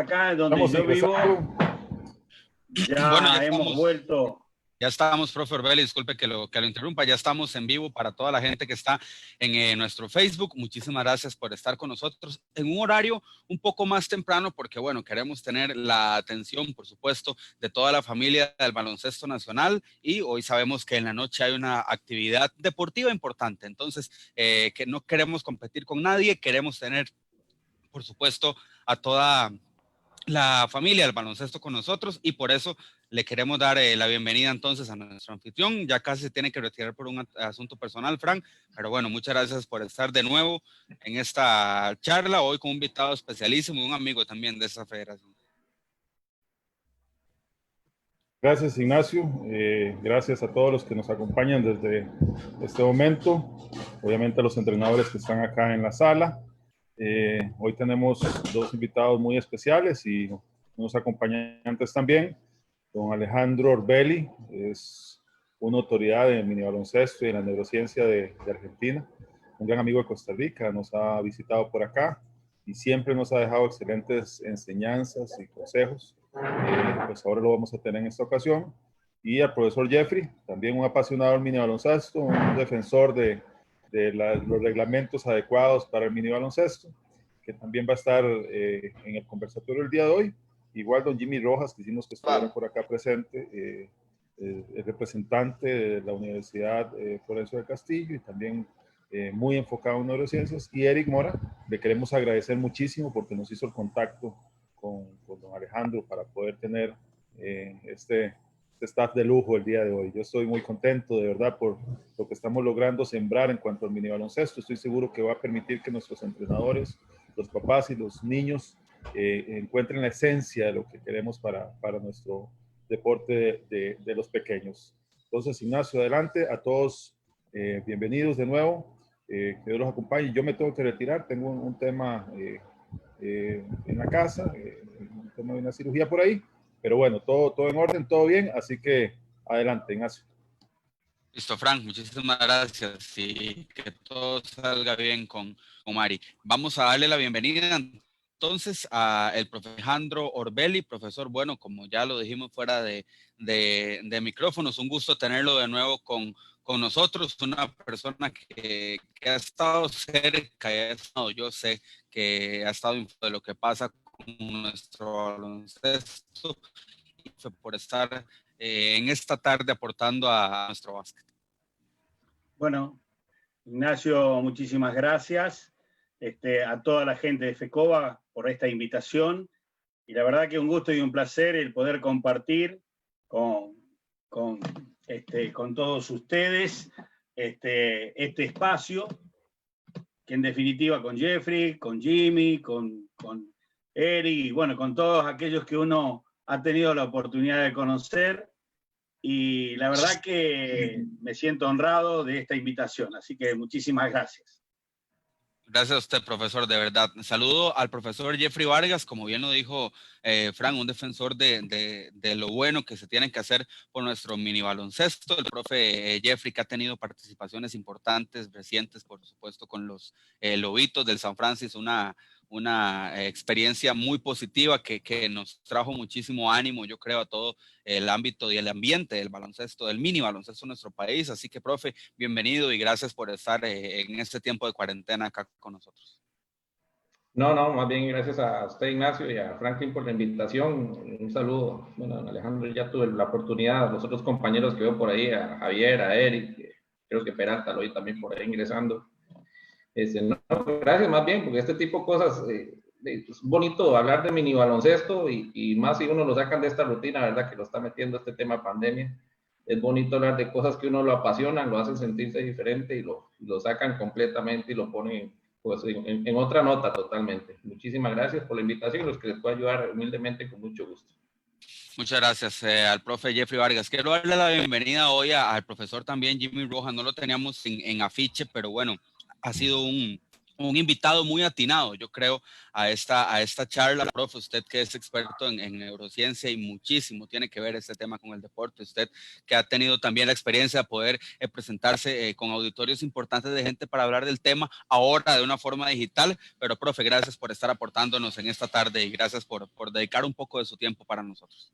acá donde Estamos yo vivo, empezando. Bueno, ya hemos vuelto. Ya estamos, profe Orbeli, disculpe que lo interrumpa, ya estamos en vivo para toda la gente que está en nuestro Facebook. Muchísimas gracias por estar con nosotros en un horario un poco más temprano porque, bueno, queremos tener la atención, por supuesto, de toda la familia del baloncesto nacional y hoy sabemos que en la noche hay una actividad deportiva importante. Entonces, que no queremos competir con nadie, queremos tener, por supuesto, a toda la familia del baloncesto con nosotros y por eso le queremos dar la bienvenida entonces a nuestro anfitrión. Ya casi se tiene que retirar por un asunto personal, Frank, pero bueno, muchas gracias por estar de nuevo en esta charla, hoy con un invitado especialísimo y un amigo también de esta federación. Gracias, Ignacio. Gracias a todos los que nos acompañan desde este momento. Obviamente a los entrenadores que están acá en la sala. Hoy tenemos dos invitados muy especiales y unos acompañantes también. Don Alejandro Orbeli es una autoridad en mini baloncesto y en la neurociencia de Argentina. Un gran amigo de Costa Rica, nos ha visitado por acá y siempre nos ha dejado excelentes enseñanzas y consejos. Pues ahora lo vamos a tener en esta ocasión. Y al profesor Jeffrey, también un apasionado del mini baloncesto, un defensor de los reglamentos adecuados para el mini baloncesto, que también va a estar en el conversatorio el día de hoy. Igual don Jimmy Rojas, que hicimos que estuviera por acá presente, el representante de la Universidad Florencio del Castillo y también muy enfocado en neurociencias. Y Eric Mora, le queremos agradecer muchísimo porque nos hizo el contacto con don Alejandro para poder tener este staff de lujo el día de hoy. Yo estoy muy contento de verdad por lo que estamos logrando sembrar en cuanto al mini baloncesto. Estoy seguro que va a permitir que nuestros entrenadores, los papás y los niños encuentren la esencia de lo que queremos para nuestro deporte de los pequeños. Entonces, Ignacio, adelante. A todos, bienvenidos de nuevo. Que Dios los acompañe. Yo me tengo que retirar. Tengo un tema en la casa, un tema de una cirugía por ahí. Pero bueno, todo en orden, todo bien. Así que adelante, Ignacio. Listo, Frank, muchísimas gracias y que todo salga bien con Mari. Vamos a darle la bienvenida entonces a el profesor Alejandro Orbeli, profesor, bueno, como ya lo dijimos fuera de micrófonos, un gusto tenerlo de nuevo con nosotros, una persona que ha estado cerca, yo sé que ha estado informado de lo que pasa con nuestro baloncesto y por estar en esta tarde aportando a nuestro básquet. Bueno, Ignacio, muchísimas gracias a toda la gente de FECOBA por esta invitación y la verdad que un gusto y un placer el poder compartir con todos ustedes este espacio que en definitiva con Jeffrey, con Jimmy, con Eric y bueno, con todos aquellos que uno ha tenido la oportunidad de conocer. Y la verdad que me siento honrado de esta invitación, así que muchísimas gracias. Gracias a usted, profesor, de verdad. Saludo al profesor Jeffrey Vargas, como bien lo dijo Frank, un defensor de lo bueno que se tiene que hacer por nuestro mini baloncesto. El profe Jeffrey, que ha tenido participaciones importantes, recientes, por supuesto, con los Lobitos del San Francisco, una experiencia muy positiva que nos trajo muchísimo ánimo, yo creo, a todo el ámbito y el ambiente del baloncesto, del mini baloncesto en nuestro país. Así que, profe, bienvenido y gracias por estar en este tiempo de cuarentena acá con nosotros. No, más bien gracias a usted, Ignacio, y a Franklin por la invitación. Un saludo. Bueno, Alejandro, ya tuve la oportunidad, a los otros compañeros que veo por ahí, a Javier, a Eric, creo que Peralta lo vi también por ahí ingresando. No, gracias más bien, porque este tipo de cosas, es bonito hablar de mini baloncesto y más si uno lo sacan de esta rutina, ¿verdad? Que lo está metiendo este tema de pandemia. Es bonito hablar de cosas que uno lo apasionan, lo hacen sentirse diferente y lo sacan completamente y lo ponen pues, en otra nota totalmente. Muchísimas gracias por la invitación, los que les puedo ayudar humildemente con mucho gusto. Muchas gracias al profe Jeffrey Vargas. Quiero darle la bienvenida hoy al profesor también Jimmy Rojas. No lo teníamos en afiche, pero bueno, ha sido un un invitado muy atinado, yo creo, a esta charla. Profe, usted que es experto en neurociencia y muchísimo tiene que ver este tema con el deporte, usted que ha tenido también la experiencia de poder presentarse con auditorios importantes de gente para hablar del tema, ahora de una forma digital, pero profe, gracias por estar aportándonos en esta tarde y gracias por dedicar un poco de su tiempo para nosotros.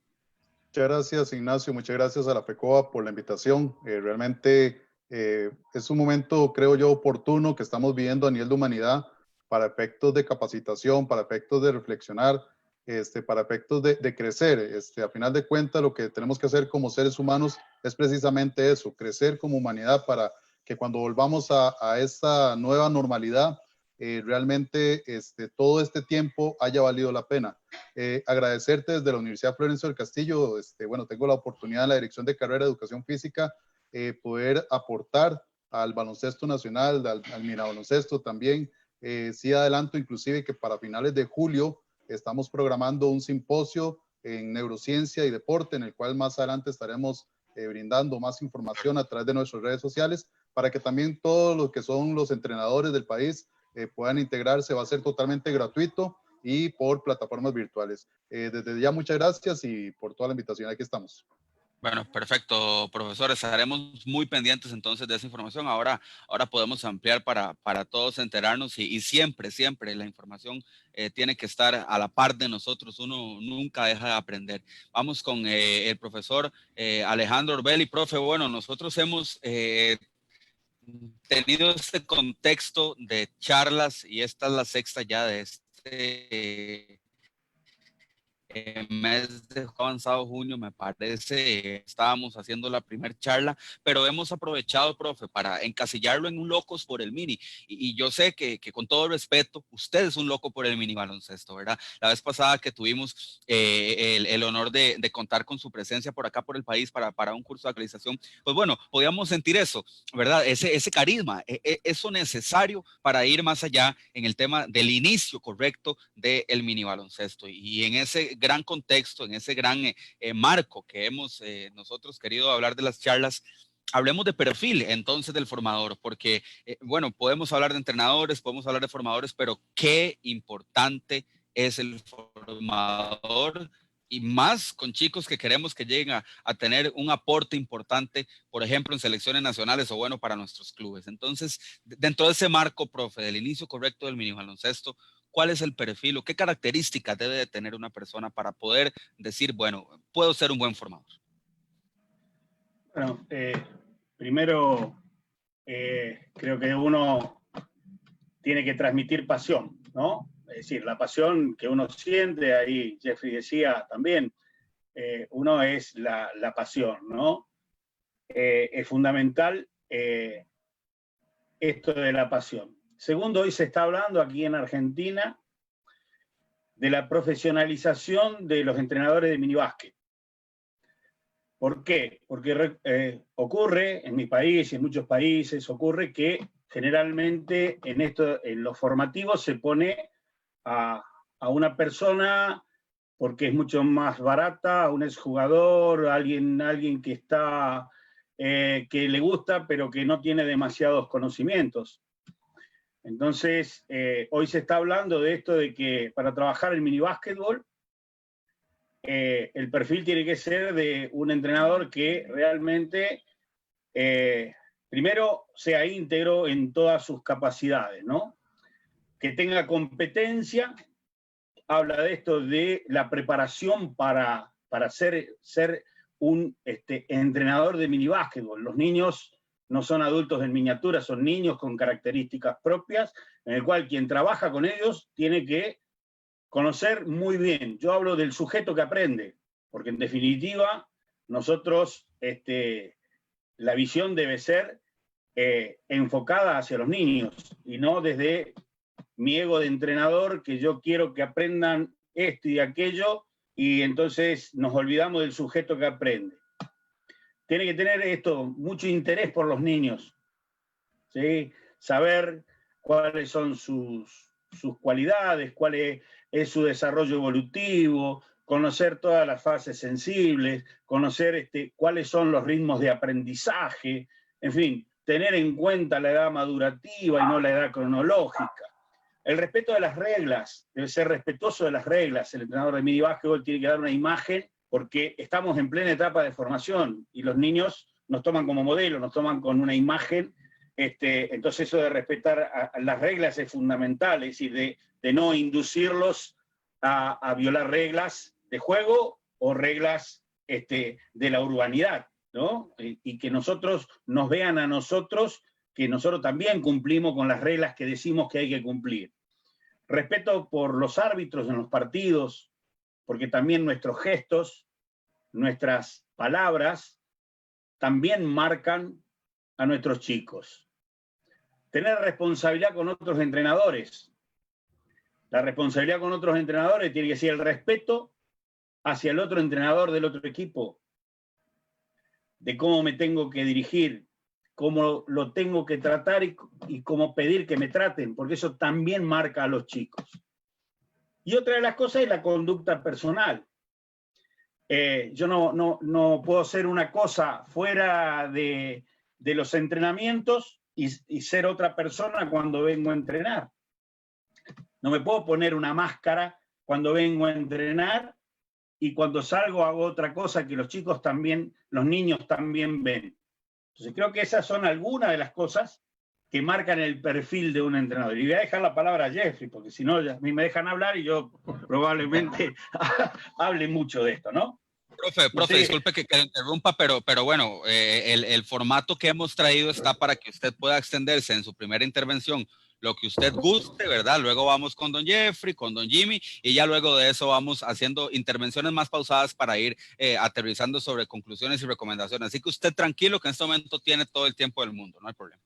Muchas gracias, Ignacio, muchas gracias a la FECOA por la invitación. Realmente es un momento, creo yo, oportuno que estamos viviendo a nivel de humanidad para efectos de capacitación, para efectos de reflexionar, para efectos de crecer. A final de cuentas, lo que tenemos que hacer como seres humanos es precisamente eso, crecer como humanidad para que cuando volvamos a esta nueva normalidad, realmente todo este tiempo haya valido la pena. Agradecerte desde la Universidad Florencio del Castillo, bueno, tengo la oportunidad en la Dirección de Carrera de Educación Física poder aportar al baloncesto nacional, al mirabaloncesto también. Sí adelanto inclusive que para finales de julio estamos programando un simposio en neurociencia y deporte, en el cual más adelante estaremos brindando más información a través de nuestras redes sociales para que también todos los que son los entrenadores del país puedan integrarse. Va a ser totalmente gratuito y por plataformas virtuales. Desde ya muchas gracias y por toda la invitación. Aquí estamos. Bueno, perfecto, profesor. Estaremos muy pendientes entonces de esa información. Ahora podemos ampliar para todos enterarnos y siempre la información tiene que estar a la par de nosotros. Uno nunca deja de aprender. Vamos con el profesor Alejandro Orbelli. Profe, bueno, nosotros hemos tenido este contexto de charlas y esta es la sexta ya de este mes de avanzado junio, me parece, estábamos haciendo la primera charla, pero hemos aprovechado, profe, para encasillarlo en un locos por el mini. Y yo sé que con todo respeto, usted es un loco por el mini baloncesto, ¿verdad? La vez pasada que tuvimos el honor de contar con su presencia por acá por el país para un curso de actualización, pues bueno, podíamos sentir eso, ¿verdad? Ese carisma, eso necesario para ir más allá en el tema del inicio correcto del mini baloncesto. Y en ese gran contexto, en ese gran marco que hemos nosotros querido hablar de las charlas, hablemos de perfil entonces del formador, porque bueno, podemos hablar de entrenadores, podemos hablar de formadores, pero qué importante es el formador y más con chicos que queremos que lleguen a tener un aporte importante, por ejemplo, en selecciones nacionales o bueno, para nuestros clubes. Entonces, dentro de ese marco, profe, del inicio correcto del mini baloncesto, ¿cuál es el perfil o qué características debe de tener una persona para poder decir, bueno, puedo ser un buen formador? Bueno, primero creo que uno tiene que transmitir pasión, ¿no? Es decir, la pasión que uno siente, ahí Jeffrey decía también, uno es la pasión, ¿no? Es fundamental esto de la pasión. Segundo, hoy se está hablando aquí en Argentina de la profesionalización de los entrenadores de minibásquet. ¿Por qué? Porque ocurre en mi país y en muchos países, ocurre que generalmente en los formativos se pone a una persona porque es mucho más barata, a un exjugador, alguien que está, que le gusta pero que no tiene demasiados conocimientos. Entonces, hoy se está hablando de esto de que para trabajar el minibásquetbol, el perfil tiene que ser de un entrenador que realmente, primero, sea íntegro en todas sus capacidades, ¿no? Que tenga competencia, habla de esto de la preparación para ser un entrenador de minibásquetbol. Los niños no son adultos en miniatura, son niños con características propias, en el cual quien trabaja con ellos tiene que conocer muy bien. Yo hablo del sujeto que aprende, porque en definitiva nosotros, la visión debe ser enfocada hacia los niños y no desde mi ego de entrenador, que yo quiero que aprendan esto y aquello, y entonces nos olvidamos del sujeto que aprende. Tiene que tener mucho interés por los niños, ¿sí? Saber cuáles son sus cualidades, cuál es su desarrollo evolutivo, conocer todas las fases sensibles, conocer cuáles son los ritmos de aprendizaje, en fin, tener en cuenta la edad madurativa y no la edad cronológica. El respeto de las reglas, debe ser respetuoso de las reglas. El entrenador de minibásquetbol tiene que dar una imagen, porque estamos en plena etapa de formación y los niños nos toman como modelo, nos toman con una imagen. Entonces eso de respetar a las reglas es fundamental, es decir, de no inducirlos a violar reglas de juego o reglas de la urbanidad, ¿no? Y que nosotros nos vean a nosotros, que nosotros también cumplimos con las reglas que decimos que hay que cumplir. Respeto por los árbitros en los partidos, porque también nuestros gestos, nuestras palabras, también marcan a nuestros chicos. Tener responsabilidad con otros entrenadores. La responsabilidad con otros entrenadores tiene que ser el respeto hacia el otro entrenador del otro equipo, de cómo me tengo que dirigir, cómo lo tengo que tratar y cómo pedir que me traten, porque eso también marca a los chicos. Y otra de las cosas es la conducta personal. Yo no puedo hacer una cosa fuera de los entrenamientos y ser otra persona cuando vengo a entrenar. No me puedo poner una máscara cuando vengo a entrenar y cuando salgo hago otra cosa que los chicos también, los niños también ven. Entonces creo que esas son algunas de las cosas que marcan el perfil de un entrenador. Y voy a dejar la palabra a Jeffrey, porque si no, a mí me dejan hablar y yo probablemente hable mucho de esto, ¿no? Profe, sí. Disculpe que interrumpa, pero bueno, el formato que hemos traído está para que usted pueda extenderse en su primera intervención lo que usted guste, ¿verdad? Luego vamos con don Jeffrey, con don Jimmy, y ya luego de eso vamos haciendo intervenciones más pausadas para ir aterrizando sobre conclusiones y recomendaciones. Así que usted tranquilo, que en este momento tiene todo el tiempo del mundo, no hay problema.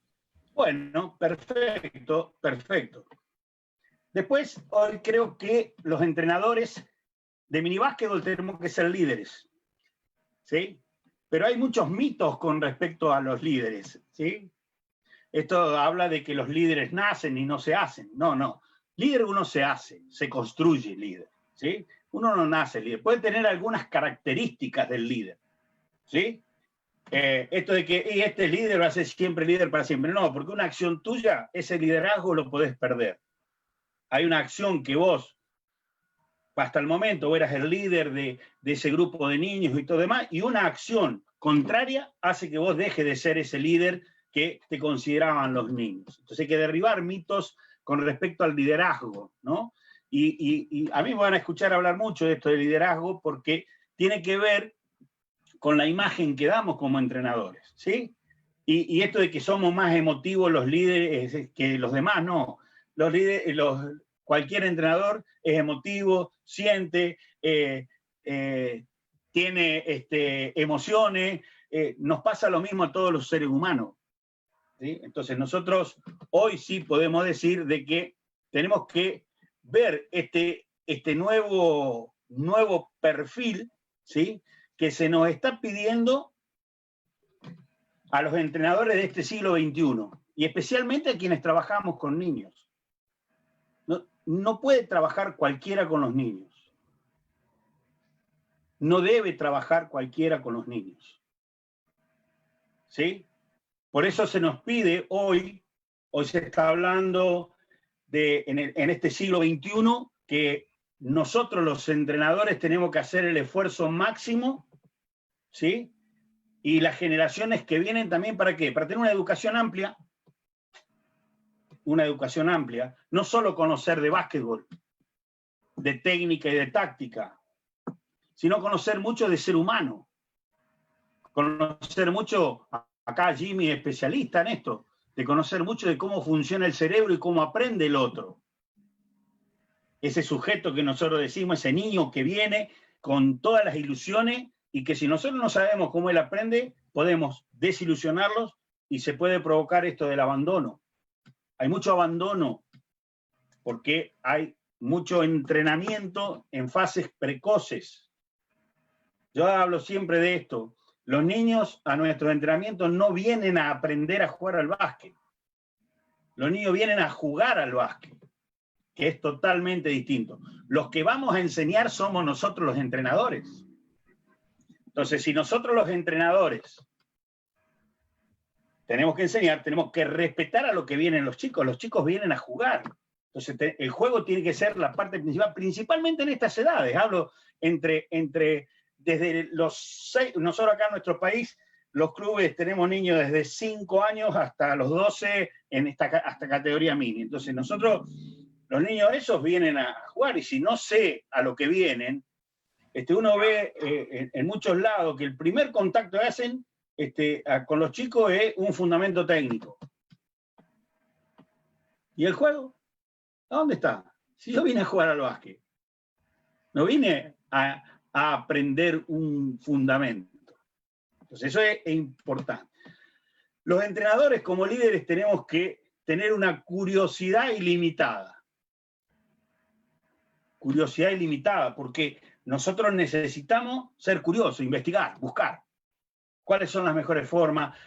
Bueno, perfecto, perfecto. Después, hoy creo que los entrenadores de minibásquetbol tenemos que ser líderes, ¿sí? Pero hay muchos mitos con respecto a los líderes, ¿sí? Esto habla de que los líderes nacen y no se hacen. No. Líder uno se hace, se construye líder, ¿sí? Uno no nace líder. Puede tener algunas características del líder, ¿sí? Esto de que este líder va a ser siempre líder para siempre. No, porque una acción tuya, ese liderazgo lo podés perder. Hay una acción que vos, hasta el momento, eras el líder de ese grupo de niños y todo demás, y una acción contraria hace que vos dejes de ser ese líder que te consideraban los niños. Entonces hay que derribar mitos con respecto al liderazgo, ¿no? Y a mí me van a escuchar hablar mucho de esto de liderazgo porque tiene que ver con la imagen que damos como entrenadores, ¿sí? Y esto de que somos más emotivos los líderes que los demás, no. Los líderes, cualquier entrenador es emotivo, siente, tiene emociones, nos pasa lo mismo a todos los seres humanos, ¿sí? Entonces nosotros hoy sí podemos decir de que tenemos que ver este nuevo perfil, ¿sí?, que se nos está pidiendo a los entrenadores de este siglo XXI, y especialmente a quienes trabajamos con niños. No puede trabajar cualquiera con los niños. No debe trabajar cualquiera con los niños, ¿sí? Por eso se nos pide hoy se está hablando en este siglo XXI, que nosotros los entrenadores tenemos que hacer el esfuerzo máximo, ¿sí? Y las generaciones que vienen también, ¿para qué? Para tener una educación amplia, no solo conocer de básquetbol, de técnica y de táctica, sino conocer mucho de ser humano, conocer mucho, acá Jimmy es especialista en esto, de conocer mucho de cómo funciona el cerebro y cómo aprende el otro. Ese sujeto que nosotros decimos, ese niño que viene con todas las ilusiones y que si nosotros no sabemos cómo él aprende, podemos desilusionarlos y se puede provocar esto del abandono. Hay mucho abandono porque hay mucho entrenamiento en fases precoces. Yo hablo siempre de esto. Los niños a nuestro entrenamiento no vienen a aprender a jugar al básquet. Los niños vienen a jugar al básquet, que es totalmente distinto. Los que vamos a enseñar somos nosotros los entrenadores. Entonces, si nosotros los entrenadores tenemos que enseñar, tenemos que respetar a lo que vienen los chicos. Los chicos vienen a jugar. Entonces, el juego tiene que ser la parte principal, principalmente en estas edades. Hablo desde los 6, nosotros acá en nuestro país, los clubes tenemos niños desde 5 años hasta los 12 hasta categoría mini. Entonces, nosotros, los niños esos vienen a jugar, y si no sé a lo que vienen, uno ve en muchos lados que el primer contacto que hacen con los chicos es un fundamento técnico. ¿Y el juego? ¿A dónde está? Si yo vine a jugar al básquet, no vine a aprender un fundamento. Entonces eso es importante. Los entrenadores como líderes tenemos que tener una curiosidad ilimitada. Curiosidad ilimitada, porque nosotros necesitamos ser curiosos, investigar, buscar. ¿Cuáles son las mejores formas?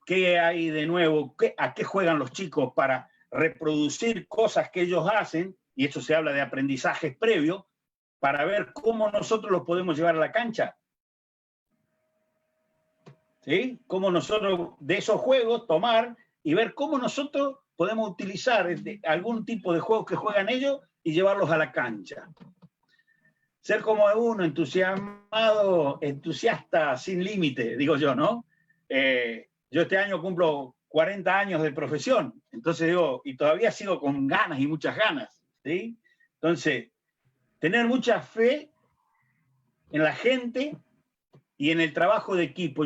¿Qué hay de nuevo? ¿A qué juegan los chicos para reproducir cosas que ellos hacen? Y eso se habla de aprendizajes previos, para ver cómo nosotros los podemos llevar a la cancha. ¿Sí? Cómo nosotros de esos juegos tomar y ver cómo nosotros podemos utilizar algún tipo de juegos que juegan ellos y llevarlos a la cancha. Ser como uno, entusiasta sin límite, digo yo, ¿no? Yo este año cumplo 40 años de profesión, entonces digo, y todavía sigo con ganas y muchas ganas, ¿sí? Entonces, tener mucha fe en la gente y en el trabajo de equipo.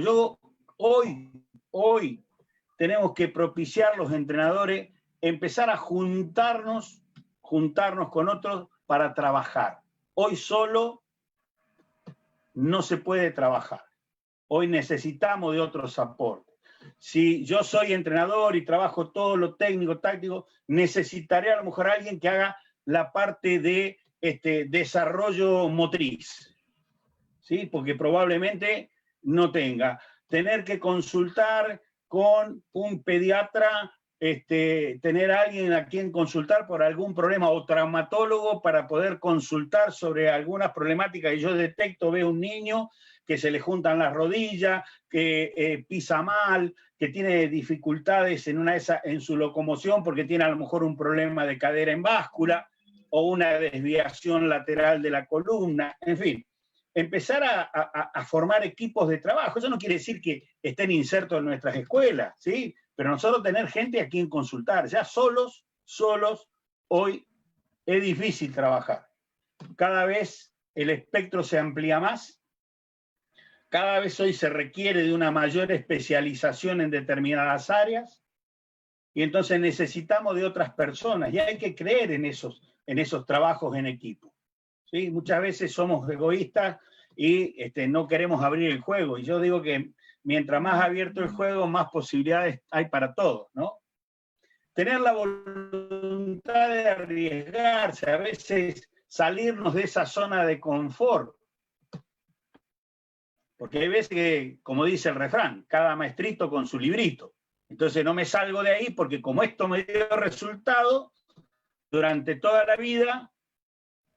Hoy tenemos que propiciar los entrenadores, empezar a juntarnos con otros para trabajar. Hoy solo no se puede trabajar. Hoy necesitamos de otros aportes. Si yo soy entrenador y trabajo todo lo técnico, táctico, necesitaré a lo mejor a alguien que haga la parte de desarrollo motriz, ¿sí? Porque probablemente no tenga. Tener que consultar con un pediatra, tener a alguien a quien consultar por algún problema, o traumatólogo para poder consultar sobre algunas problemáticas. Y yo veo un niño que se le juntan las rodillas, que pisa mal, que tiene dificultades en su locomoción porque tiene a lo mejor un problema de cadera en báscula o una desviación lateral de la columna, en fin. Empezar a formar equipos de trabajo. Eso no quiere decir que estén insertos en nuestras escuelas, ¿sí? Pero nosotros tener gente a quien consultar. Ya solos, hoy es difícil trabajar. Cada vez el espectro se amplía más. Cada vez hoy se requiere de una mayor especialización en determinadas áreas. Y entonces necesitamos de otras personas. Y hay que creer en esos trabajos en equipo. ¿Sí? Muchas veces somos egoístas y no queremos abrir el juego. Y yo digo que mientras más abierto el juego, más posibilidades hay para todos, ¿no? Tener la voluntad de arriesgarse, a veces salirnos de esa zona de confort. Porque hay veces que, como dice el refrán, cada maestrito con su librito. Entonces no me salgo de ahí porque como esto me dio resultado, durante toda la vida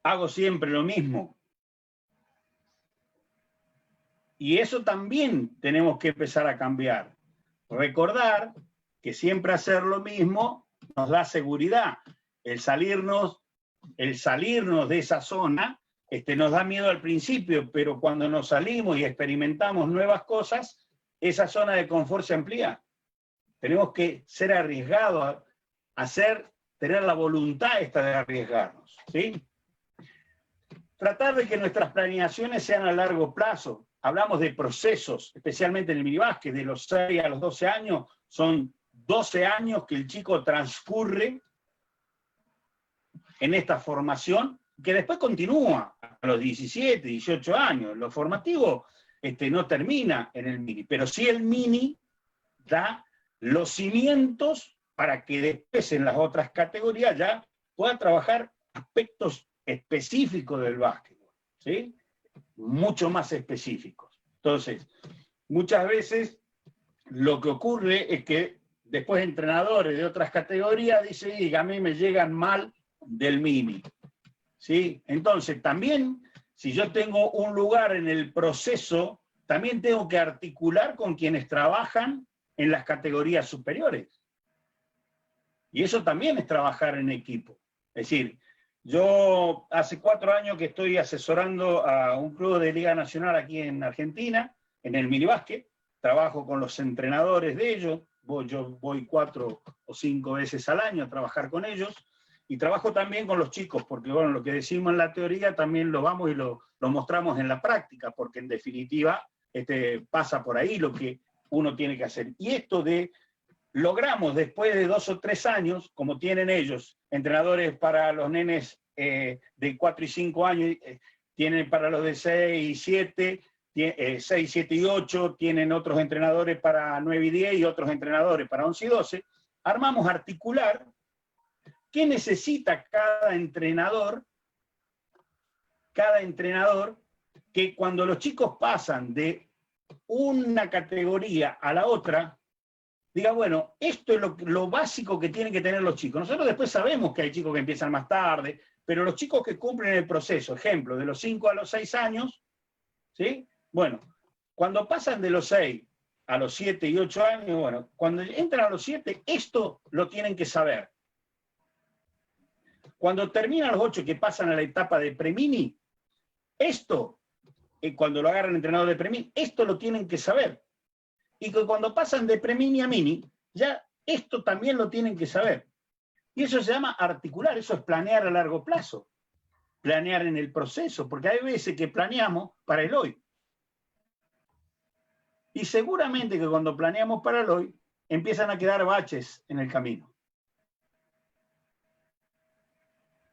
hago siempre lo mismo. Y eso también tenemos que empezar a cambiar. Recordar que siempre hacer lo mismo nos da seguridad. El salirnos de esa zona nos da miedo al principio, pero cuando nos salimos y experimentamos nuevas cosas, esa zona de confort se amplía. Tenemos que ser arriesgados, tener la voluntad de arriesgarnos, ¿sí? Tratar de que nuestras planeaciones sean a largo plazo. Hablamos de procesos, especialmente en el minibásquet, de los 6 a los 12 años, son 12 años que el chico transcurre en esta formación, que después continúa a los 17, 18 años. Lo formativo no termina en el mini, pero sí el mini da los cimientos para que después en las otras categorías ya pueda trabajar aspectos específicos del básquetbol, ¿sí? Mucho más específicos. Entonces, muchas veces lo que ocurre es que después entrenadores de otras categorías dicen, y a mí me llegan mal del mini, ¿sí? Entonces, también, si yo tengo un lugar en el proceso, también tengo que articular con quienes trabajan en las categorías superiores. Y eso también es trabajar en equipo. Es decir, yo hace 4 años que estoy asesorando a un club de Liga Nacional aquí en Argentina, en el minibásquet. Trabajo con los entrenadores de ellos. Yo voy 4 o 5 veces al año a trabajar con ellos. Y trabajo también con los chicos, porque bueno, lo que decimos en la teoría también lo vamos y lo mostramos en la práctica, porque en definitiva pasa por ahí lo que uno tiene que hacer. Y esto logramos después de 2 o 3 años, como tienen ellos, entrenadores para los nenes de 4 y 5 años, tienen para los de 6 y 7, 6, 7 y 8, tienen otros entrenadores para 9 y 10 y otros entrenadores para 11 y 12, armamos articular qué necesita cada entrenador que cuando los chicos pasan de una categoría a la otra, diga, bueno, esto es lo básico que tienen que tener los chicos. Nosotros después sabemos que hay chicos que empiezan más tarde, pero los chicos que cumplen el proceso, ejemplo, de los 5 a los 6 años, ¿sí? Bueno, cuando pasan de los 6 a los 7 y 8 años, bueno, cuando entran a los 7, esto lo tienen que saber. Cuando terminan los 8 que pasan a la etapa de premini, esto, cuando lo agarran entrenador de premini, esto lo tienen que saber. Y que cuando pasan de premini a mini, ya esto también lo tienen que saber. Y eso se llama articular, eso es planear a largo plazo. Planear en el proceso, porque hay veces que planeamos para el hoy. Y seguramente que cuando planeamos para el hoy, empiezan a quedar baches en el camino.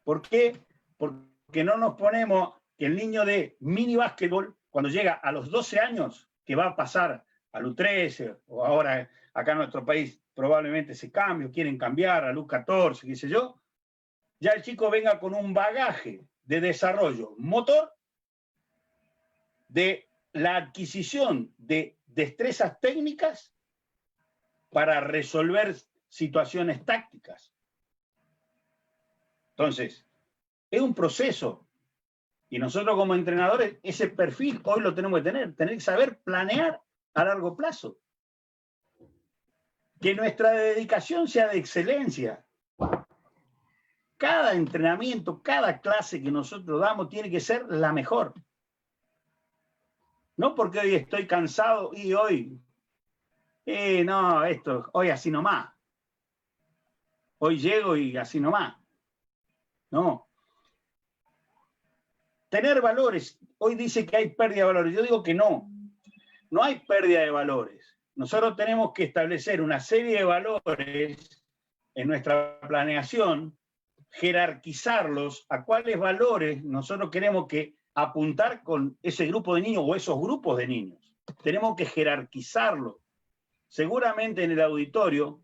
¿Por qué? Porque no nos ponemos que el niño de mini básquetbol, cuando llega a los 12 años, que va a pasar al U13, o ahora acá en nuestro país probablemente se cambie, o quieren cambiar al U14, qué sé yo, ya el chico venga con un bagaje de desarrollo motor, de la adquisición de destrezas técnicas para resolver situaciones tácticas. Entonces, es un proceso. Y nosotros como entrenadores, ese perfil hoy lo tenemos que tener que saber planear a largo plazo. Que nuestra dedicación sea de excelencia. Cada entrenamiento, cada clase que nosotros damos tiene que ser la mejor. No porque hoy estoy cansado y hoy, no, hoy así nomás. Hoy llego y así nomás. No. Tener valores. Hoy dice que hay pérdida de valores. Yo digo que no. No hay pérdida de valores. Nosotros tenemos que establecer una serie de valores en nuestra planeación, jerarquizarlos a cuáles valores nosotros queremos que apuntar con ese grupo de niños o esos grupos de niños. Tenemos que jerarquizarlo. Seguramente en el auditorio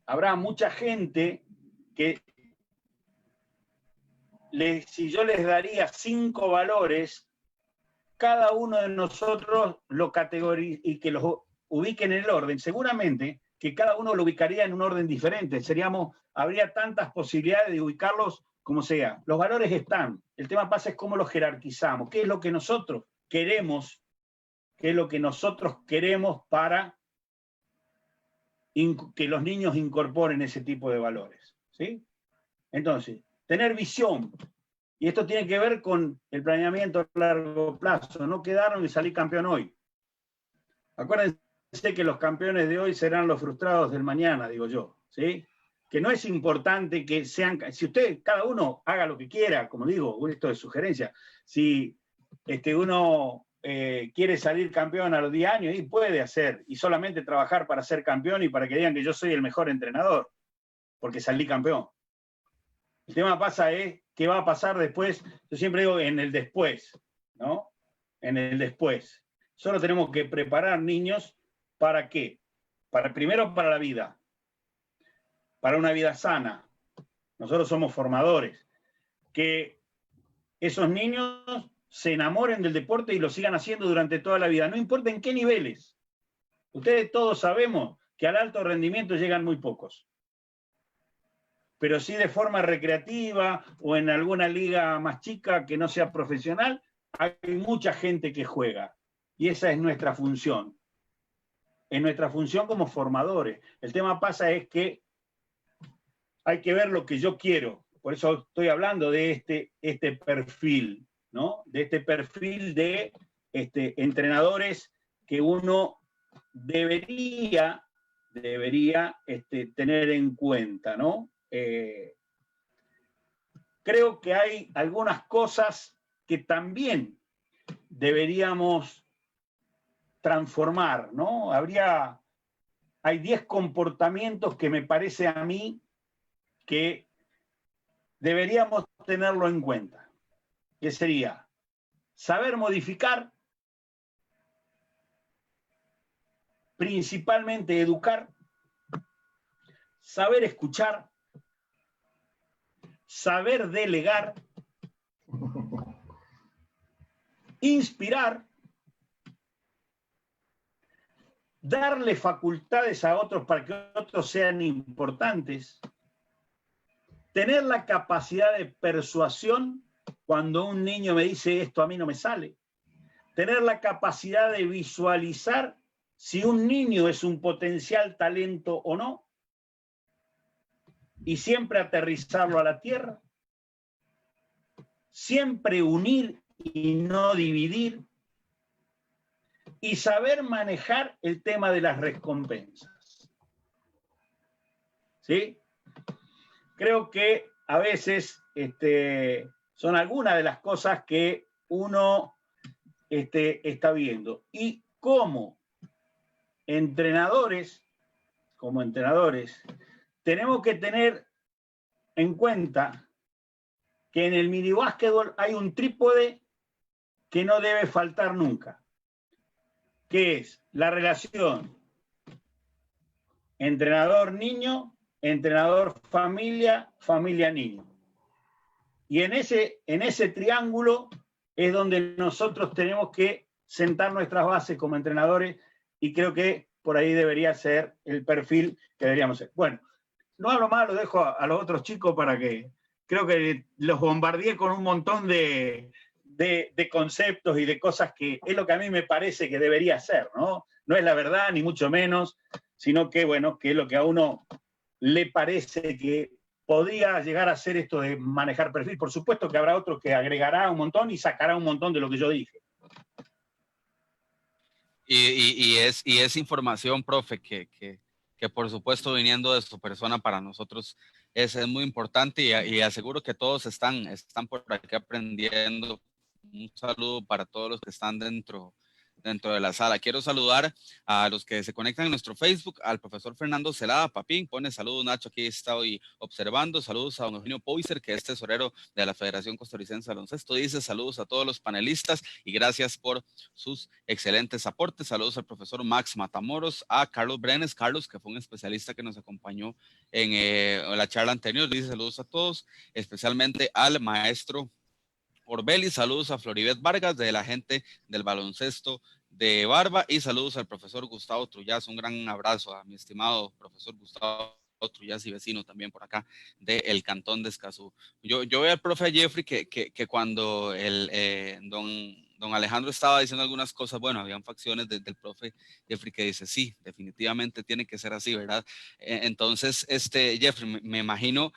habrá mucha gente que si yo les daría 5 valores, cada uno de nosotros lo categoriza y que los ubique en el orden, seguramente que cada uno lo ubicaría en un orden diferente. Habría tantas posibilidades de ubicarlos como sea. Los valores están. El tema pasa es cómo los jerarquizamos. ¿Qué es lo que nosotros queremos? ¿Qué es lo que nosotros queremos para que los niños incorporen ese tipo de valores? ¿Sí? Entonces, tener visión. Y esto tiene que ver con el planeamiento a largo plazo. No quedaron y salir campeón hoy. Acuérdense que los campeones de hoy serán los frustrados del mañana, digo yo. ¿Sí? Que no es importante que sean... Si usted, cada uno, haga lo que quiera, como digo, esto es sugerencia. Si uno quiere salir campeón a los 10 años, y puede hacer, y solamente trabajar para ser campeón y para que digan que yo soy el mejor entrenador, porque salí campeón. El tema pasa es qué va a pasar después. Yo siempre digo en el después, ¿no? En el después. Solo tenemos que preparar niños ¿para qué? Primero para la vida, para una vida sana. Nosotros somos formadores. Que esos niños se enamoren del deporte y lo sigan haciendo durante toda la vida, no importa en qué niveles. Ustedes todos sabemos que al alto rendimiento llegan muy pocos. Pero sí de forma recreativa o en alguna liga más chica que no sea profesional, hay mucha gente que juega. Y esa es nuestra función. Es nuestra función como formadores. El tema pasa es que hay que ver lo que yo quiero. Por por eso estoy hablando de este perfil, ¿no? De este perfil de entrenadores que uno debería tener en cuenta, ¿no? Creo que hay algunas cosas que también deberíamos transformar, ¿no? Hay 10 comportamientos que me parece a mí que deberíamos tenerlo en cuenta, que sería saber modificar, principalmente educar, saber escuchar, saber delegar, inspirar, darle facultades a otros para que otros sean importantes, tener la capacidad de persuasión cuando un niño me dice esto a mí no me sale, tener la capacidad de visualizar si un niño es un potencial talento o no, y siempre aterrizarlo a la tierra, siempre unir y no dividir, y saber manejar el tema de las recompensas. ¿Sí? Creo que a veces son algunas de las cosas que uno está viendo. Y como entrenadores, tenemos que tener en cuenta que en el minibásquetbol hay un trípode que no debe faltar nunca, que es la relación entrenador-niño, entrenador-familia, familia-niño. Y en ese triángulo es donde nosotros tenemos que sentar nuestras bases como entrenadores, y creo que por ahí debería ser el perfil que deberíamos ser. Bueno, no hablo más, lo dejo a los otros chicos para que, creo que los bombardeé con un montón de conceptos y de cosas que es lo que a mí me parece que debería ser, ¿no? No es la verdad, ni mucho menos, sino que, bueno, que es lo que a uno le parece que podría llegar a ser esto de manejar perfil. Por supuesto que habrá otro que agregará un montón y sacará un montón de lo que yo dije. Y es información, profe, que por supuesto viniendo de su persona para nosotros es muy importante, y aseguro que todos están por aquí aprendiendo. Un saludo para todos los que están dentro de la sala. Quiero saludar a los que se conectan en nuestro Facebook, al profesor Fernando Celada, Papín, pone saludos, Nacho, aquí está hoy observando, saludos a don Eugenio Poiser, que es tesorero de la Federación Costarricense de Baloncesto, dice saludos a todos los panelistas y gracias por sus excelentes aportes, saludos al profesor Max Matamoros, a Carlos Brenes, Carlos, que fue un especialista que nos acompañó en la charla anterior, dice saludos a todos, especialmente al maestro Orbeli, saludos a Floribet Vargas, de la gente del baloncesto de Barba, y saludos al profesor Gustavo Trullas. Un gran abrazo a mi estimado profesor Gustavo Trullas y vecino también por acá del Cantón de Escazú. Yo veo al profe Jeffrey que cuando don Alejandro estaba diciendo algunas cosas, bueno, habían facciones del profe Jeffrey que dice, sí, definitivamente tiene que ser así, ¿verdad? Entonces, Jeffrey, me imagino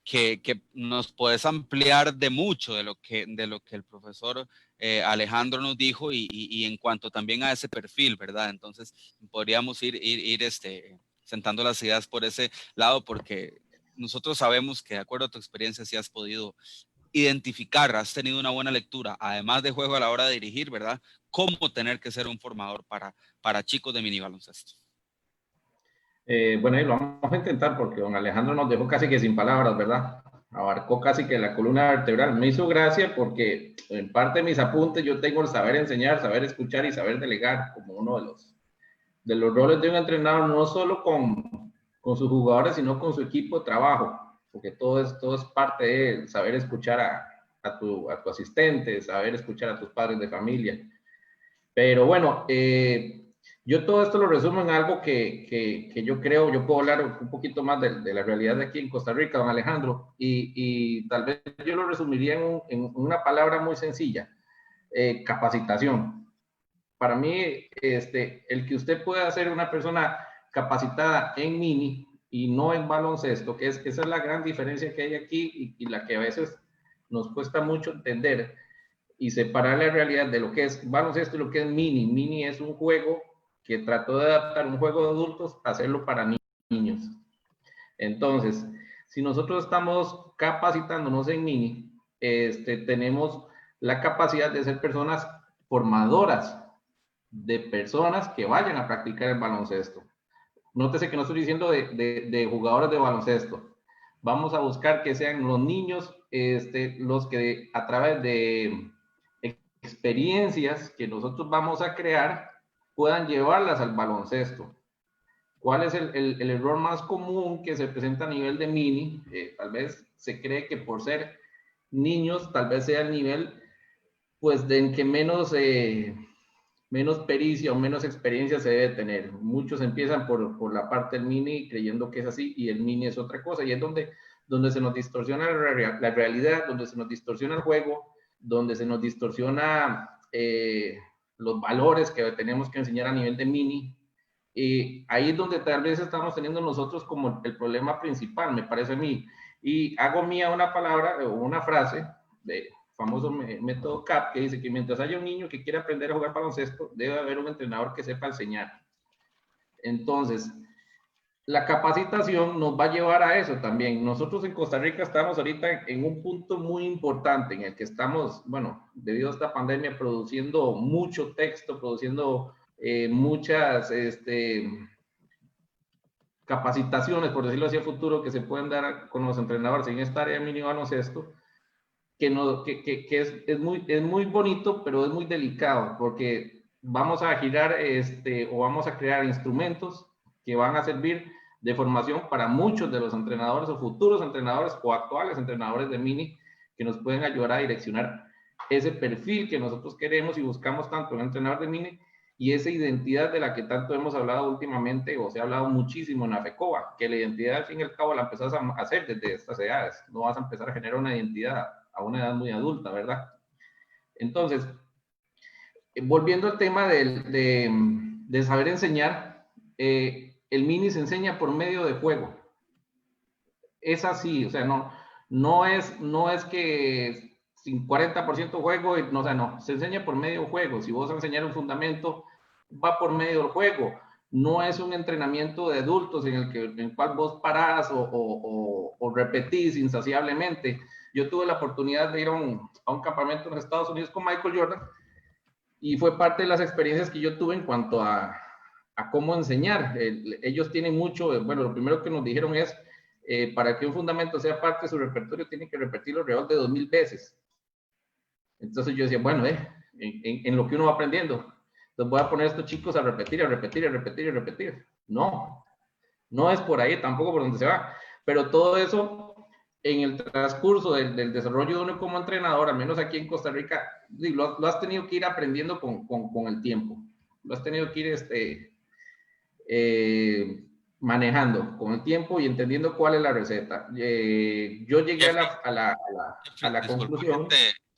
que nos puedes ampliar de mucho de lo que el profesor Alejandro nos dijo y en cuanto también a ese perfil, ¿verdad? Entonces podríamos ir sentando las ideas por ese lado, porque nosotros sabemos que de acuerdo a tu experiencia sí has podido identificar, has tenido una buena lectura, además de juego a la hora de dirigir, ¿verdad? Cómo tener que ser un formador para chicos de mini baloncesto. Bueno, ahí lo vamos a intentar porque don Alejandro nos dejó casi que sin palabras, ¿verdad? Abarcó casi que la columna vertebral. Me hizo gracia porque en parte de mis apuntes yo tengo el saber enseñar, saber escuchar y saber delegar como uno de los roles de un entrenador, no solo con sus jugadores, sino con su equipo de trabajo, porque todo es parte de saber escuchar a tu asistente, saber escuchar a tus padres de familia. Pero bueno, yo todo esto lo resumo en algo que yo creo, yo puedo hablar un poquito más de la realidad de aquí en Costa Rica, don Alejandro, y tal vez yo lo resumiría en una palabra muy sencilla, capacitación. Para mí, el que usted pueda ser una persona capacitada en mini y no en baloncesto, esa es la gran diferencia que hay aquí y la que a veces nos cuesta mucho entender y separar la realidad de lo que es baloncesto y lo que es mini. Mini es un juego que trató de adaptar un juego de adultos a hacerlo para niños. Entonces, si nosotros estamos capacitándonos en mini, tenemos la capacidad de ser personas formadoras de personas que vayan a practicar el baloncesto. Nótese que no estoy diciendo de jugadores de baloncesto. Vamos a buscar que sean los niños los que a través de experiencias que nosotros vamos a crear puedan llevarlas al baloncesto. ¿Cuál es el error más común que se presenta a nivel de mini? Tal vez se cree que por ser niños, tal vez sea el nivel pues de en que menos pericia o menos experiencia se debe tener. Muchos empiezan por la parte del mini creyendo que es así y el mini es otra cosa y es donde se nos distorsiona la realidad, donde se nos distorsiona el juego, donde se nos distorsiona los valores que tenemos que enseñar a nivel de mini. Ahí es donde tal vez estamos teniendo nosotros como el problema principal, me parece a mí. Y hago mía una palabra o una frase de famoso método CAP, que dice que mientras haya un niño que quiera aprender a jugar baloncesto, debe haber un entrenador que sepa enseñar. Entonces, la capacitación nos va a llevar a eso también. Nosotros en Costa Rica estamos ahorita en un punto muy importante en el que estamos, bueno, debido a esta pandemia, produciendo mucho texto, produciendo muchas capacitaciones, por decirlo así, a futuro, que se pueden dar con los entrenadores en esta área de mini baloncesto, que es muy bonito, pero es muy delicado, porque vamos a girar o vamos a crear instrumentos que van a servir de formación para muchos de los entrenadores o futuros entrenadores o actuales entrenadores de mini, que nos pueden ayudar a direccionar ese perfil que nosotros queremos y buscamos tanto en el entrenador de mini y esa identidad de la que tanto hemos hablado últimamente o se ha hablado muchísimo en la FECOBA, que la identidad al fin y al cabo la empezás a hacer desde estas edades, no vas a empezar a generar una identidad a una edad muy adulta, ¿verdad? Entonces, volviendo al tema de saber enseñar, el mini se enseña por medio de juego. Es así, o sea, no es que 40% juego, no, o sea, no, se enseña por medio de juego. Si vos vas a enseñar un fundamento, va por medio del juego. No es un entrenamiento de adultos en el cual vos parás o repetís insaciablemente. Yo tuve la oportunidad de ir a un campamento en los Estados Unidos con Michael Jordan y fue parte de las experiencias que yo tuve en cuanto a cómo enseñar. Ellos tienen mucho, bueno, lo primero que nos dijeron es, para que un fundamento sea parte de su repertorio, tienen que repetirlo alrededor de 2000 veces. Entonces yo decía, bueno, en lo que uno va aprendiendo, entonces voy a poner a estos chicos a repetir. No es por ahí, tampoco por donde se va. Pero todo eso, en el transcurso del desarrollo de uno como entrenador, al menos aquí en Costa Rica, lo has tenido que ir aprendiendo con el tiempo. Lo has tenido que ir manejando con el tiempo y entendiendo cuál es la receta. Yo llegué a la conclusión.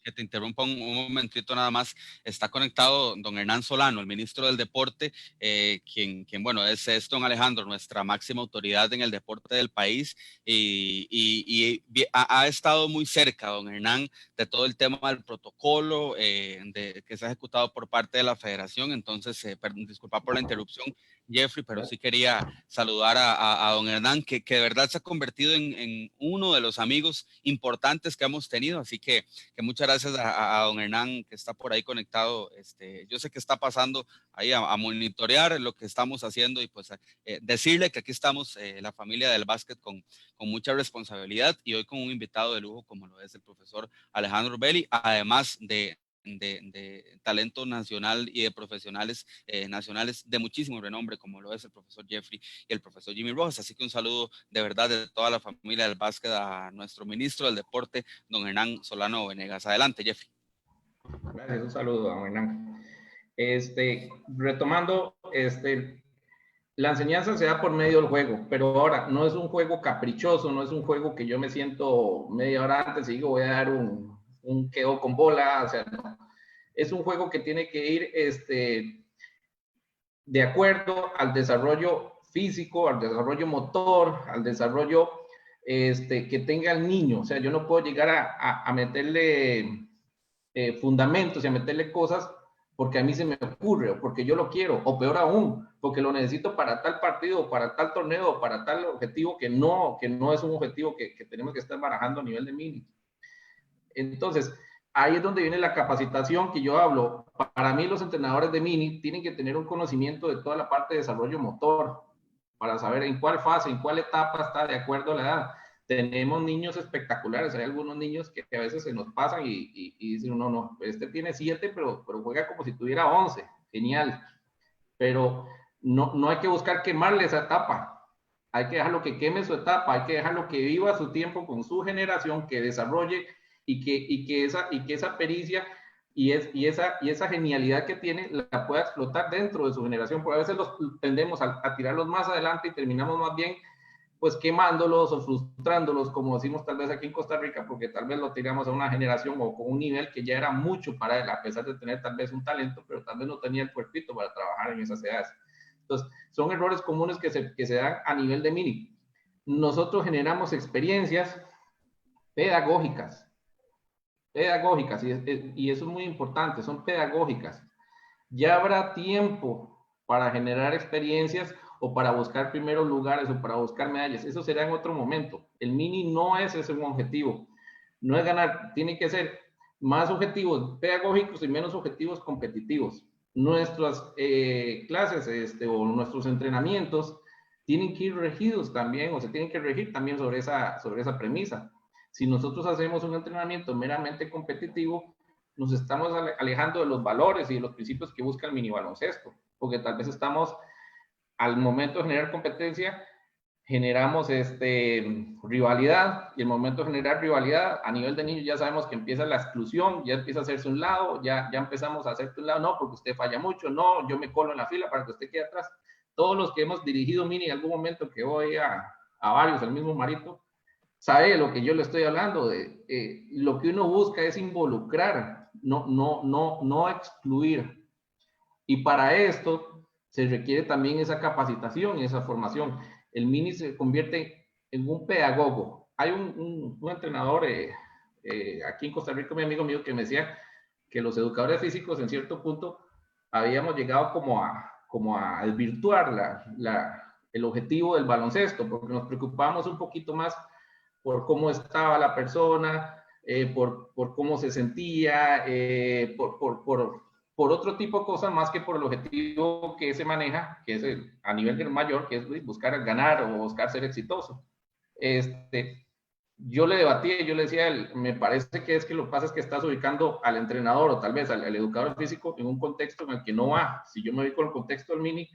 Que te interrumpa un momentito nada más. Está conectado don Hernán Solano, el ministro del Deporte, quien bueno, es don Alejandro, nuestra máxima autoridad en el deporte del país y ha estado muy cerca, don Hernán, de todo el tema del protocolo que se ha ejecutado por parte de la federación. Entonces, disculpa por la interrupción, Jeffrey, pero sí quería saludar a don Hernán, que de verdad se ha convertido en uno de los amigos importantes que hemos tenido, así que muchas gracias a don Hernán, que está por ahí conectado. Yo sé que está pasando ahí a monitorear lo que estamos haciendo y pues decirle que aquí estamos, la familia del básquet, con mucha responsabilidad y hoy con un invitado de lujo como lo es el profesor Alejandro Belli, además de talento nacional y de profesionales nacionales de muchísimo renombre como lo es el profesor Jeffrey y el profesor Jimmy Rojas. Así que un saludo de verdad de toda la familia del básquet a nuestro ministro del deporte, don Hernán Solano Venegas. Adelante, Jeffrey. Gracias, un saludo, don Hernán. Retomando, la enseñanza se da por medio del juego, pero ahora no es un juego caprichoso, no es un juego que yo me siento media hora antes y digo voy a dar un quedo con bola, o sea, no. Es un juego que tiene que ir de acuerdo al desarrollo físico, al desarrollo motor, al desarrollo que tenga el niño. O sea, yo no puedo llegar a meterle fundamentos y a meterle cosas porque a mí se me ocurre, o porque yo lo quiero, o peor aún, porque lo necesito para tal partido, o para tal torneo, o para tal objetivo que no es un objetivo que tenemos que estar barajando a nivel de mini. Entonces, ahí es donde viene la capacitación que yo hablo. Para mí, los entrenadores de mini tienen que tener un conocimiento de toda la parte de desarrollo motor, para saber en cuál fase, en cuál etapa está de acuerdo a la edad. Tenemos niños espectaculares, hay algunos niños que a veces se nos pasan y dicen, no, este tiene 7, pero juega como si tuviera 11, genial. Pero no hay que buscar quemarle esa etapa, hay que dejarlo que queme su etapa, hay que dejarlo que viva su tiempo con su generación, que desarrolle y que esa pericia y esa genialidad que tiene la pueda explotar dentro de su generación, porque a veces los tendemos a tirarlos más adelante y terminamos más bien pues quemándolos o frustrándolos, como decimos tal vez aquí en Costa Rica, porque tal vez lo tiramos a una generación o con un nivel que ya era mucho para él, a pesar de tener tal vez un talento, pero tal vez no tenía el cuerpito para trabajar en esas edades. Entonces, son errores comunes que se dan a nivel de mini. Nosotros generamos experiencias pedagógicas, y eso es muy importante, son pedagógicas. Ya habrá tiempo para generar experiencias o para buscar primeros lugares o para buscar medallas. Eso será en otro momento. El mini no es ese un objetivo. No es ganar, tiene que ser más objetivos pedagógicos y menos objetivos competitivos. Nuestras clases o nuestros entrenamientos tienen que ir regidos también, o se tienen que regir también sobre esa premisa. Si nosotros hacemos un entrenamiento meramente competitivo, nos estamos alejando de los valores y de los principios que busca el mini baloncesto, porque tal vez estamos, al momento de generar competencia, generamos rivalidad, y el momento de generar rivalidad, a nivel de niños ya sabemos que empieza la exclusión, ya empieza a hacerse un lado, ya empezamos a hacerte un lado, no, porque usted falla mucho, no, yo me colo en la fila para que usted quede atrás. Todos los que hemos dirigido mini en algún momento, que voy a varios, el mismo Marito, sabe de lo que yo le estoy hablando, lo que uno busca es involucrar, no excluir. Y para esto se requiere también esa capacitación y esa formación. El mini se convierte en un pedagogo. Hay un entrenador aquí en Costa Rica, mi amigo mío, que me decía que los educadores físicos en cierto punto habíamos llegado como a desvirtuar el objetivo del baloncesto, porque nos preocupábamos un poquito más por cómo estaba la persona, por cómo se sentía, por otro tipo de cosas más que por el objetivo que se maneja, que es a nivel del mayor, que es buscar ganar o buscar ser exitoso. Yo le debatía, yo le decía, me parece que lo que pasa es que estás ubicando al entrenador o tal vez al educador físico en un contexto en el que no va. Si yo me voy con el contexto del mini,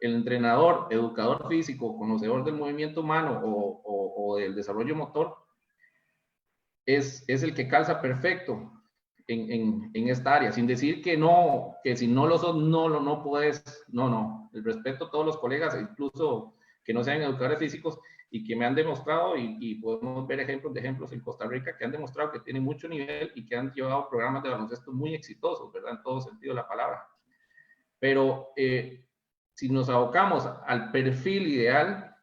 el entrenador, educador físico, conocedor del movimiento humano o del desarrollo motor, es el que calza perfecto en esta área, sin decir que si no lo sos, no puedes, no. El respeto a todos los colegas, incluso que no sean educadores físicos y que me han demostrado, y podemos ver ejemplos en Costa Rica que han demostrado que tienen mucho nivel y que han llevado programas de baloncesto muy exitosos, ¿verdad? En todo sentido de la palabra. Pero si nos abocamos al perfil ideal,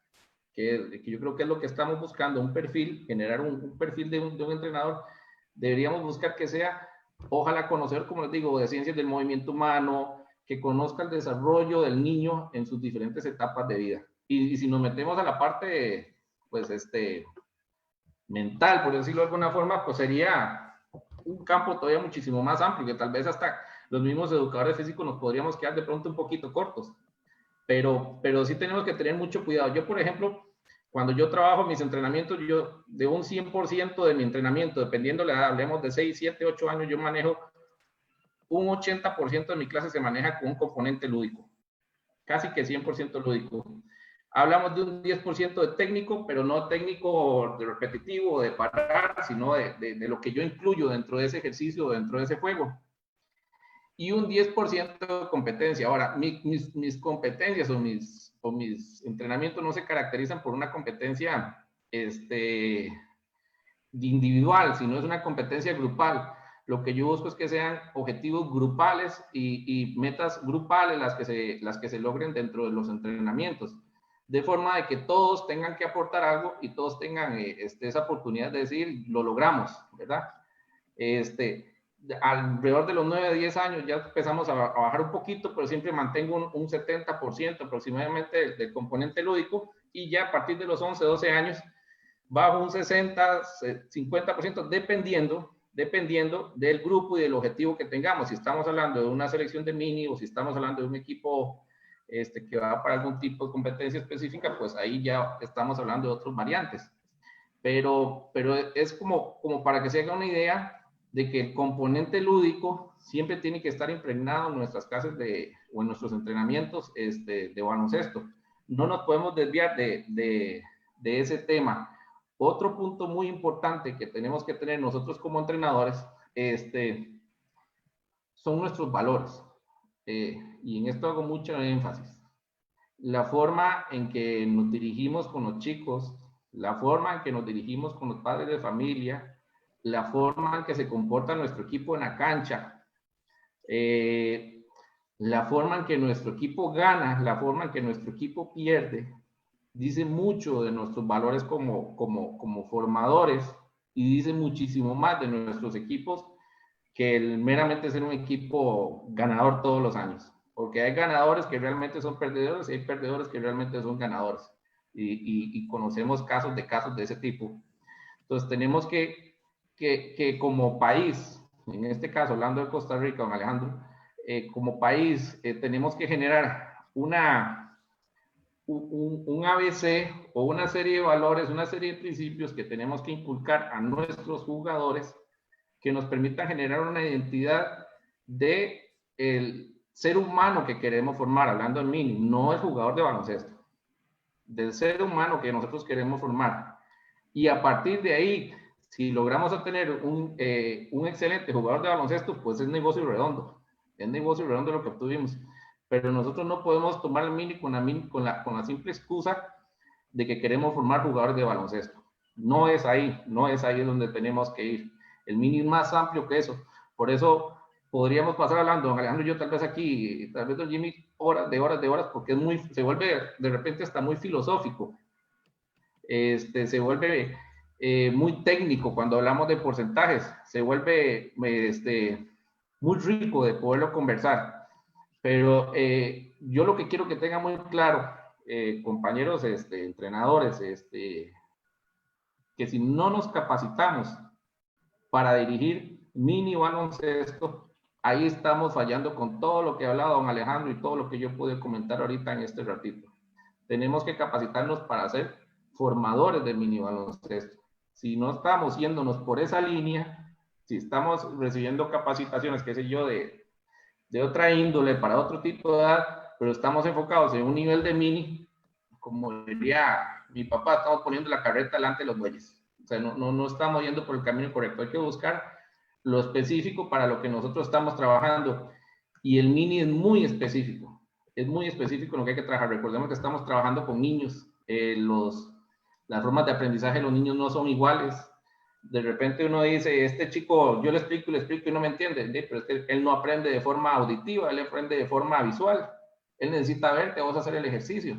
que yo creo que es lo que estamos buscando, un perfil, generar un perfil de un entrenador, deberíamos buscar que sea, ojalá conocer, como les digo, de ciencias del movimiento humano, que conozca el desarrollo del niño en sus diferentes etapas de vida. Y si nos metemos a la parte, pues, mental, por decirlo de alguna forma, pues sería un campo todavía muchísimo más amplio, que tal vez hasta los mismos educadores físicos nos podríamos quedar de pronto un poquito cortos. Pero sí tenemos que tener mucho cuidado. Yo, por ejemplo, cuando yo trabajo mis entrenamientos, yo de un 100% de mi entrenamiento, dependiendo de la edad, hablemos de 6, 7, 8 años, yo manejo un 80% de mi clase se maneja con un componente lúdico, casi que 100% lúdico. Hablamos de un 10% de técnico, pero no técnico de repetitivo, de parar, sino de lo que yo incluyo dentro de ese ejercicio, dentro de ese juego. Y un 10% de competencia. Ahora, mis competencias o mis entrenamientos no se caracterizan por una competencia individual, sino es una competencia grupal. Lo que yo busco es que sean objetivos grupales y metas grupales las que se logren dentro de los entrenamientos. de forma de que todos tengan que aportar algo y todos tengan esa oportunidad de decir, lo logramos, ¿verdad? Alrededor de los 9 a 10 años ya empezamos a bajar un poquito, pero siempre mantengo un 70% aproximadamente del componente lúdico, y ya a partir de los 11, 12 años bajo un 60, 50%, dependiendo del grupo y del objetivo que tengamos. Si estamos hablando de una selección de mini o si estamos hablando de un equipo que va para algún tipo de competencia específica, pues ahí ya estamos hablando de otras variantes. Pero es como para que se haga una idea de que el componente lúdico siempre tiene que estar impregnado en nuestras clases o en nuestros entrenamientos de baloncesto. No nos podemos desviar de ese tema. Otro punto muy importante que tenemos que tener nosotros como entrenadores son nuestros valores. Y en esto hago mucho énfasis. La forma en que nos dirigimos con los chicos, la forma en que nos dirigimos con los padres de familia, la forma en que se comporta nuestro equipo en la cancha, la forma en que nuestro equipo gana, la forma en que nuestro equipo pierde, dice mucho de nuestros valores como formadores, y dice muchísimo más de nuestros equipos que el meramente ser un equipo ganador todos los años. Porque hay ganadores que realmente son perdedores y hay perdedores que realmente son ganadores. Y conocemos casos de ese tipo. Entonces tenemos que como país, en este caso hablando de Costa Rica, don Alejandro, como país tenemos que generar un ABC o una serie de valores, una serie de principios que tenemos que inculcar a nuestros jugadores que nos permitan generar una identidad de el ser humano que queremos formar, hablando en mini, no el jugador de baloncesto, del ser humano que nosotros queremos formar. Y a partir de ahí, si logramos obtener un excelente jugador de baloncesto, pues es negocio redondo lo que obtuvimos. Pero nosotros no podemos tomar el mini con la simple excusa de que queremos formar jugadores de baloncesto. No es ahí donde tenemos que ir. El mini es más amplio que eso. Por eso podríamos pasar hablando, don Alejandro y yo, tal vez aquí, tal vez don Jimmy, horas, porque se vuelve de repente hasta muy filosófico. Se vuelve muy técnico cuando hablamos de porcentajes. Se vuelve muy rico de poderlo conversar. Pero yo lo que quiero que tengan muy claro, compañeros entrenadores, que si no nos capacitamos para dirigir mini baloncesto, ahí estamos fallando con todo lo que ha hablado don Alejandro y todo lo que yo pude comentar ahorita en este ratito. Tenemos que capacitarnos para ser formadores de mini baloncesto. Si no estamos yéndonos por esa línea, si estamos recibiendo capacitaciones, qué sé yo, de otra índole, para otro tipo de edad, pero estamos enfocados en un nivel de mini, como diría mi papá, estamos poniendo la carreta delante de los bueyes. O sea, no estamos yendo por el camino correcto. Hay que buscar lo específico para lo que nosotros estamos trabajando. Y el mini es muy específico. Es muy específico en lo que hay que trabajar. Recordemos que estamos trabajando con niños. Las formas de aprendizaje de los niños no son iguales. De repente uno dice, este chico, yo le explico y no me entiende, pero es que él no aprende de forma auditiva, él aprende de forma visual. Él necesita verte, vamos a hacer el ejercicio.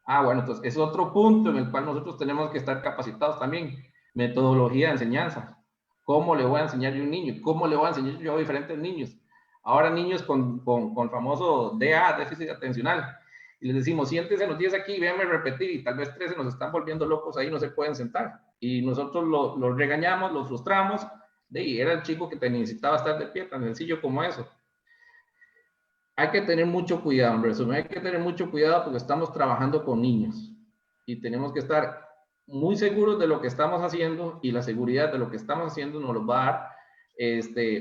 Bueno, entonces es otro punto en el cual nosotros tenemos que estar capacitados también. Metodología de enseñanza. ¿Cómo le voy a enseñar yo a un niño? ¿Cómo le voy a enseñar yo a diferentes niños? Ahora niños con famoso DA, déficit atencional. Y les decimos, siéntense los 10 aquí, véanme repetir, y tal vez 13 nos están volviendo locos ahí, no se pueden sentar. Y nosotros los regañamos, los frustramos, y era el chico que necesitaba estar de pie, tan sencillo como eso. Hay que tener mucho cuidado, en resumen, hay que tener mucho cuidado porque estamos trabajando con niños y tenemos que estar muy seguros de lo que estamos haciendo, y la seguridad de lo que estamos haciendo nos lo va a dar,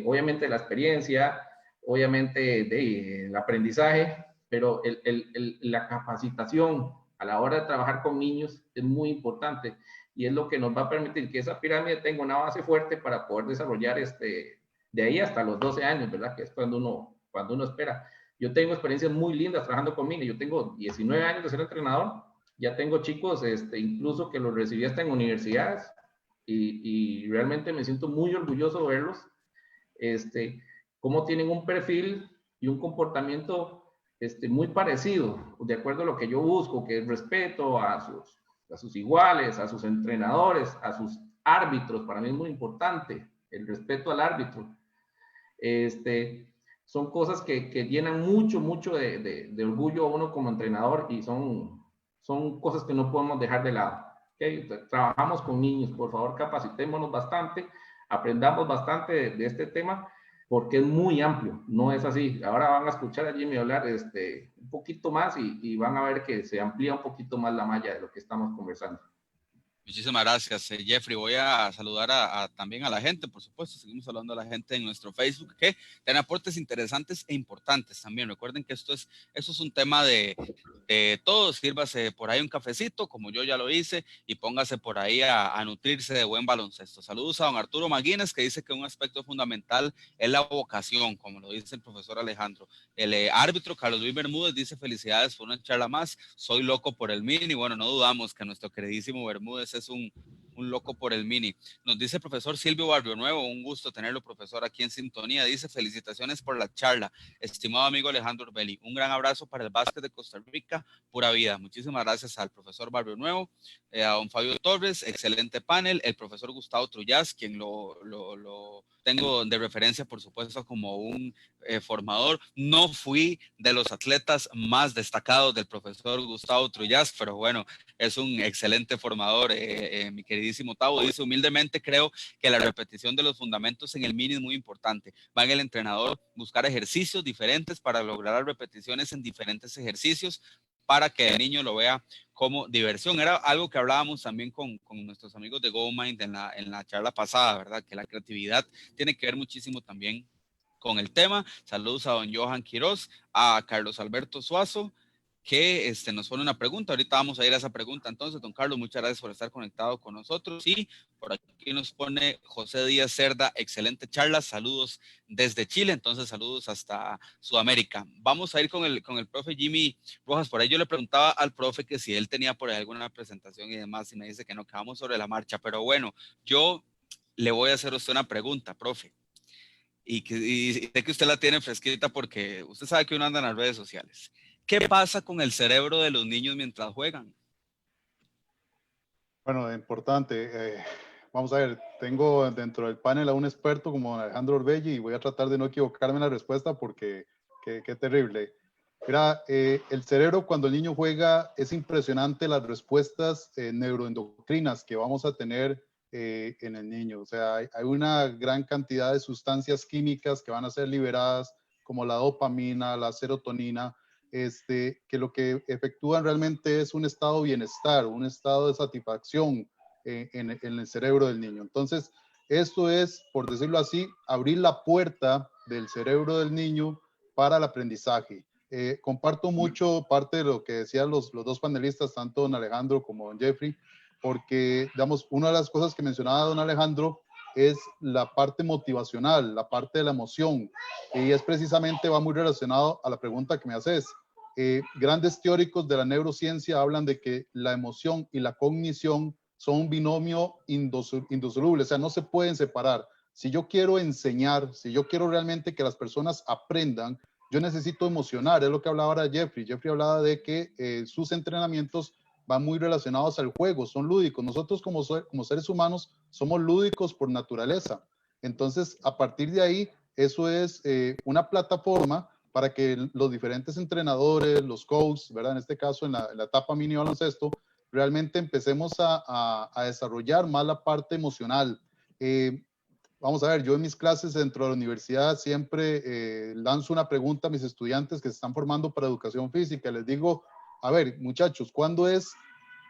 obviamente, la experiencia, obviamente el aprendizaje, pero la capacitación a la hora de trabajar con niños es muy importante, y es lo que nos va a permitir que esa pirámide tenga una base fuerte para poder desarrollar de ahí hasta los 12 años, ¿verdad? Que es cuando uno espera. Yo tengo experiencias muy lindas trabajando con niños. Yo tengo 19 años de ser entrenador. Ya tengo chicos, incluso que los recibí hasta en universidades, y realmente me siento muy orgulloso de verlos, cómo tienen un perfil y un comportamiento muy parecido, de acuerdo a lo que yo busco, que es respeto a sus iguales, a sus entrenadores, a sus árbitros. Para mí es muy importante el respeto al árbitro. Son cosas que llenan mucho de orgullo a uno como entrenador, y son cosas que no podemos dejar de lado. ¿Okay? Trabajamos con niños, por favor, capacitémonos bastante, aprendamos bastante de este tema, porque es muy amplio, no es así. Ahora van a escuchar a Jimmy hablar un poquito más y van a ver que se amplía un poquito más la malla de lo que estamos conversando. Muchísimas gracias, Jeffrey. Voy a saludar también a la gente, por supuesto. Seguimos hablando a la gente en nuestro Facebook, que tienen aportes interesantes e importantes también. Recuerden que eso es un tema de todos. Sírvase por ahí un cafecito, como yo ya lo hice, y póngase por ahí a nutrirse de buen baloncesto. Saludos a don Arturo Maguines, que dice que un aspecto fundamental es la vocación, como lo dice el profesor Alejandro. El árbitro Carlos Luis Bermúdez dice: felicidades por una charla más. Soy loco por el mini. Bueno, no dudamos que nuestro queridísimo Bermúdez es un loco por el mini. Nos dice el profesor Silvio Barrio Nuevo: un gusto tenerlo, profesor, aquí en sintonía. Dice: felicitaciones por la charla, estimado amigo Alejandro Orbelli. Un gran abrazo para el básquet de Costa Rica, pura vida. Muchísimas gracias al profesor Barrio Nuevo, a don Fabio Torres, excelente panel. El profesor Gustavo Trullas, quien lo tengo de referencia, por supuesto, como un formador. No fui de los atletas más destacados del profesor Gustavo Trullas, pero bueno, es un excelente formador. Mi queridísimo Tavo dice: humildemente creo que la repetición de los fundamentos en el mini es muy importante. Va en el entrenador buscar ejercicios diferentes para lograr las repeticiones en diferentes ejercicios, para que el niño lo vea como diversión. Era algo que hablábamos también con nuestros amigos de GoMind en la charla pasada, ¿verdad? Que la creatividad tiene que ver muchísimo también con el tema. Saludos a don Johan Quiroz, a Carlos Alberto Suazo, que nos pone una pregunta. Ahorita vamos a ir a esa pregunta. Entonces, don Carlos, muchas gracias por estar conectado con nosotros. Y por aquí nos pone José Díaz Cerda: excelente charla, saludos desde Chile. Entonces, saludos hasta Sudamérica. Vamos a ir con el profe Jimmy Rojas. Por ahí yo le preguntaba al profe que si él tenía por ahí alguna presentación y demás, y me dice que no, que vamos sobre la marcha. Pero bueno, yo le voy a hacer a usted una pregunta, profe. Y sé que usted la tiene fresquita porque usted sabe que uno anda en las redes sociales. ¿Qué pasa con el cerebro de los niños mientras juegan? Bueno, importante. Vamos a ver, tengo dentro del panel a un experto como Alejandro Orbelli, y voy a tratar de no equivocarme en la respuesta porque qué terrible. Mira, el cerebro cuando el niño juega es impresionante las respuestas neuroendocrinas que vamos a tener en el niño. O sea, hay una gran cantidad de sustancias químicas que van a ser liberadas, como la dopamina, la serotonina, que lo que efectúan realmente es un estado de bienestar, un estado de satisfacción en el cerebro del niño. Entonces, esto es, por decirlo así, abrir la puerta del cerebro del niño para el aprendizaje. Comparto mucho parte de lo que decían los dos panelistas, tanto don Alejandro como don Jeffrey, porque, digamos, una de las cosas que mencionaba don Alejandro es la parte motivacional, la parte de la emoción, y es precisamente, va muy relacionado a la pregunta que me haces. Grandes teóricos de la neurociencia hablan de que la emoción y la cognición son un binomio indisoluble, o sea, no se pueden separar. Si yo quiero enseñar, si yo quiero realmente que las personas aprendan, yo necesito emocionar. Es lo que hablaba ahora Jeffrey. Jeffrey hablaba de que sus entrenamientos van muy relacionados al juego, son lúdicos. Nosotros como seres humanos somos lúdicos por naturaleza. Entonces, a partir de ahí, eso es una plataforma para que los diferentes entrenadores, los coaches, ¿verdad? En este caso, en la etapa mini baloncesto, realmente empecemos a desarrollar más la parte emocional. Vamos a ver, yo en mis clases dentro de la universidad siempre lanzo una pregunta a mis estudiantes que se están formando para educación física. Les digo: a ver, muchachos, ¿cuándo es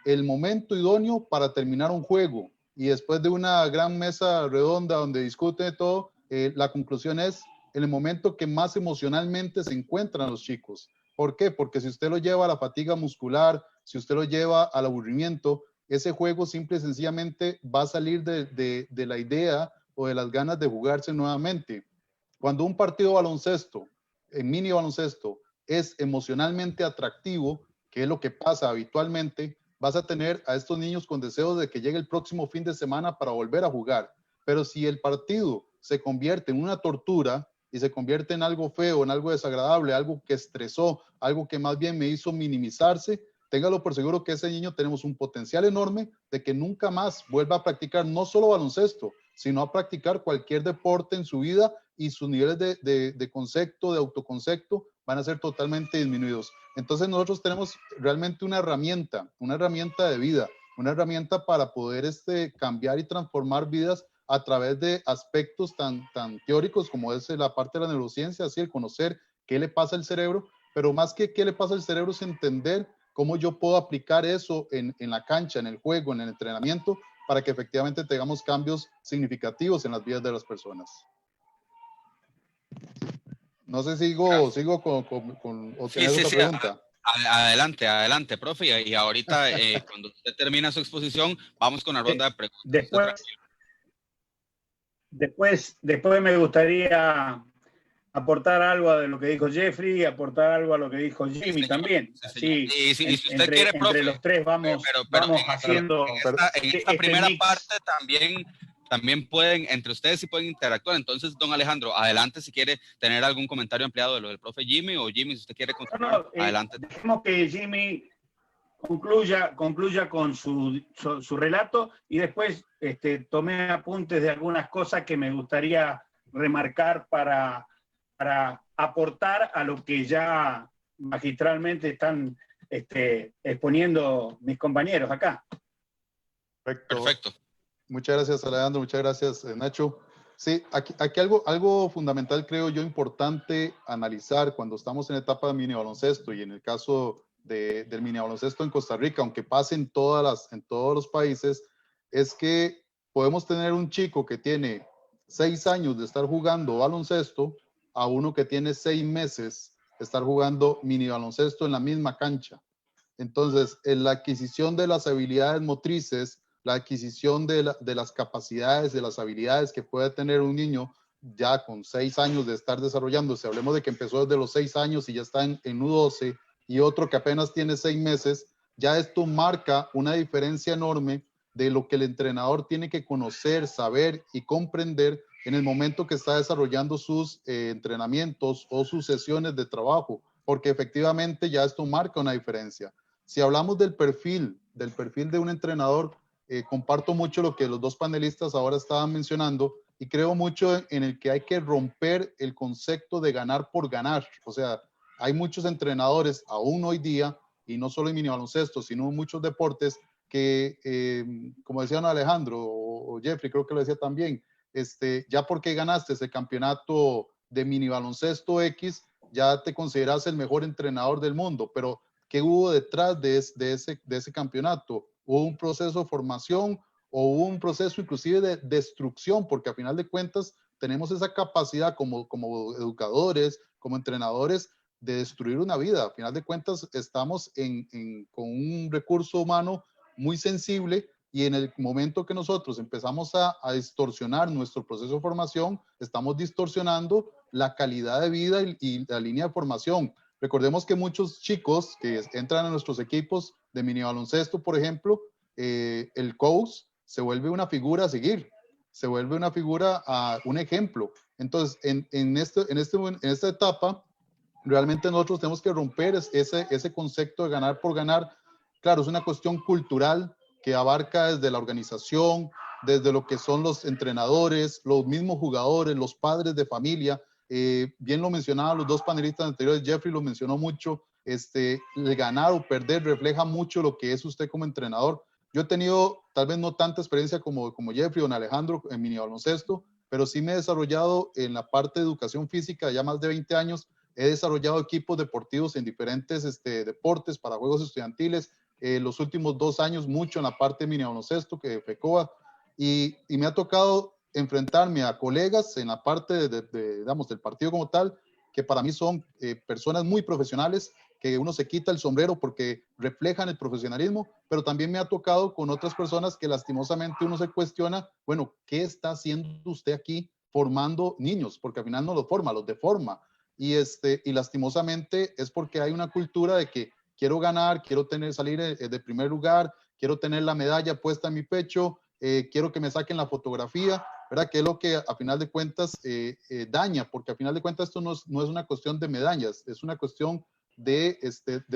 el momento idóneo para terminar un juego? Y después de una gran mesa redonda donde discuten todo, la conclusión es en el momento que más emocionalmente se encuentran los chicos. ¿Por qué? Porque si usted lo lleva a la fatiga muscular, si usted lo lleva al aburrimiento, ese juego simple y sencillamente va a salir de la idea o de las ganas de jugarse nuevamente. Cuando un partido de baloncesto, en mini baloncesto, es emocionalmente atractivo, que es lo que pasa habitualmente, vas a tener a estos niños con deseos de que llegue el próximo fin de semana para volver a jugar. Pero si el partido se convierte en una tortura, y se convierte en algo feo, en algo desagradable, algo que estresó, algo que más bien me hizo minimizarse, téngalo por seguro que ese niño tenemos un potencial enorme de que nunca más vuelva a practicar no solo baloncesto, sino a practicar cualquier deporte en su vida y sus niveles de concepto, de autoconcepto, van a ser totalmente disminuidos. Entonces nosotros tenemos realmente una herramienta de vida, una herramienta para poder cambiar y transformar vidas a través de aspectos tan teóricos como es la parte de la neurociencia, así el conocer qué le pasa al cerebro, pero más que qué le pasa al cerebro es entender cómo yo puedo aplicar eso en la cancha, en el juego, en el entrenamiento, para que efectivamente tengamos cambios significativos en las vidas de las personas. No sé si sigo con otra pregunta. Adelante, profe, y ahorita cuando usted termina su exposición, vamos con la ronda de preguntas. Después me gustaría aportar algo de lo que dijo Jeffrey y aportar algo a lo que dijo Jimmy también. Sí, si usted quiere, profe, entre los tres vamos haciendo... En esta primera parte también pueden, entre ustedes sí pueden interactuar. Entonces, don Alejandro, adelante si quiere tener algún comentario ampliado de lo del profe Jimmy, o Jimmy, si usted quiere continuar, adelante. Dejemos que Jimmy concluya con su relato y después tomé apuntes de algunas cosas que me gustaría remarcar para aportar a lo que ya magistralmente están exponiendo mis compañeros acá. Perfecto. Muchas gracias, Alejandro. Muchas gracias, Nacho. Sí, aquí algo fundamental, creo yo, importante analizar cuando estamos en etapa de mini baloncesto y en el caso del mini baloncesto en Costa Rica, aunque pase en todos los países, es que podemos tener un chico que tiene 6 años de estar jugando baloncesto a uno que tiene 6 meses de estar jugando mini baloncesto en la misma cancha. Entonces, en la adquisición de las habilidades motrices, la adquisición de las capacidades, de las habilidades que puede tener un niño ya con 6 años de estar desarrollándose, hablemos de que empezó desde los 6 años y ya está en U12, y otro que apenas tiene 6 meses, ya esto marca una diferencia enorme de lo que el entrenador tiene que conocer, saber y comprender en el momento que está desarrollando sus entrenamientos o sus sesiones de trabajo, porque efectivamente ya esto marca una diferencia. Si hablamos del perfil de un entrenador, comparto mucho lo que los dos panelistas ahora estaban mencionando y creo mucho en el que hay que romper el concepto de ganar por ganar. O sea, hay muchos entrenadores aún hoy día, y no solo en mini baloncesto, sino en muchos deportes que, como decían Alejandro o Jeffrey, creo que lo decía también, ya porque ganaste ese campeonato de mini baloncesto X, ya te consideras el mejor entrenador del mundo, pero ¿qué hubo detrás de ese campeonato? ¿Hubo un proceso de formación o hubo un proceso inclusive de destrucción? Porque a final de cuentas tenemos esa capacidad como educadores, como entrenadores, de destruir una vida. A final de cuentas estamos con un recurso humano muy sensible, y en el momento que nosotros empezamos a distorsionar nuestro proceso de formación, estamos distorsionando la calidad de vida y la línea de formación. Recordemos que muchos chicos que entran a nuestros equipos de mini baloncesto, por ejemplo, el coach se vuelve una figura a seguir, se vuelve una figura, un ejemplo. Entonces, en esta etapa, realmente nosotros tenemos que romper ese concepto de ganar por ganar. Claro, es una cuestión cultural que abarca desde la organización, desde lo que son los entrenadores, los mismos jugadores, los padres de familia. Bien lo mencionaban los dos panelistas anteriores, Jeffrey lo mencionó mucho, el ganar o perder refleja mucho lo que es usted como entrenador. Yo he tenido tal vez no tanta experiencia como Jeffrey o en Alejandro en mini baloncesto, pero sí me he desarrollado en la parte de educación física ya más de 20 años. He desarrollado equipos deportivos en diferentes deportes para juegos estudiantiles. Los últimos 2 años mucho en la parte de mini baloncesto, que FECOA, y me ha tocado enfrentarme a colegas en la parte digamos, del partido como tal, que para mí son personas muy profesionales, que uno se quita el sombrero porque reflejan el profesionalismo, pero también me ha tocado con otras personas que lastimosamente uno se cuestiona, bueno, ¿qué está haciendo usted aquí formando niños? Porque al final no los forma, los deforma. Y lastimosamente es porque hay una cultura de que quiero ganar, quiero salir de primer lugar, quiero tener la medalla puesta en mi pecho, quiero que me saquen la fotografía, ¿verdad? Que es lo que a final de cuentas daña, porque a final de cuentas esto no es una cuestión de medallas, es una cuestión de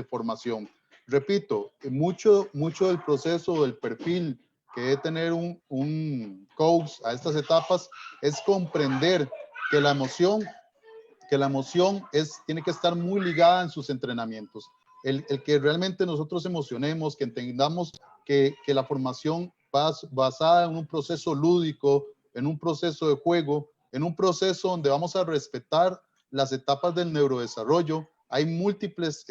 formación. Repito, mucho del proceso, del perfil que debe tener un coach a estas etapas es comprender que la emoción tiene que estar muy ligada en sus entrenamientos. El que realmente nosotros emocionemos, que entendamos que la formación basada en un proceso lúdico, en un proceso de juego, en un proceso donde vamos a respetar las etapas del neurodesarrollo. Hay múltiples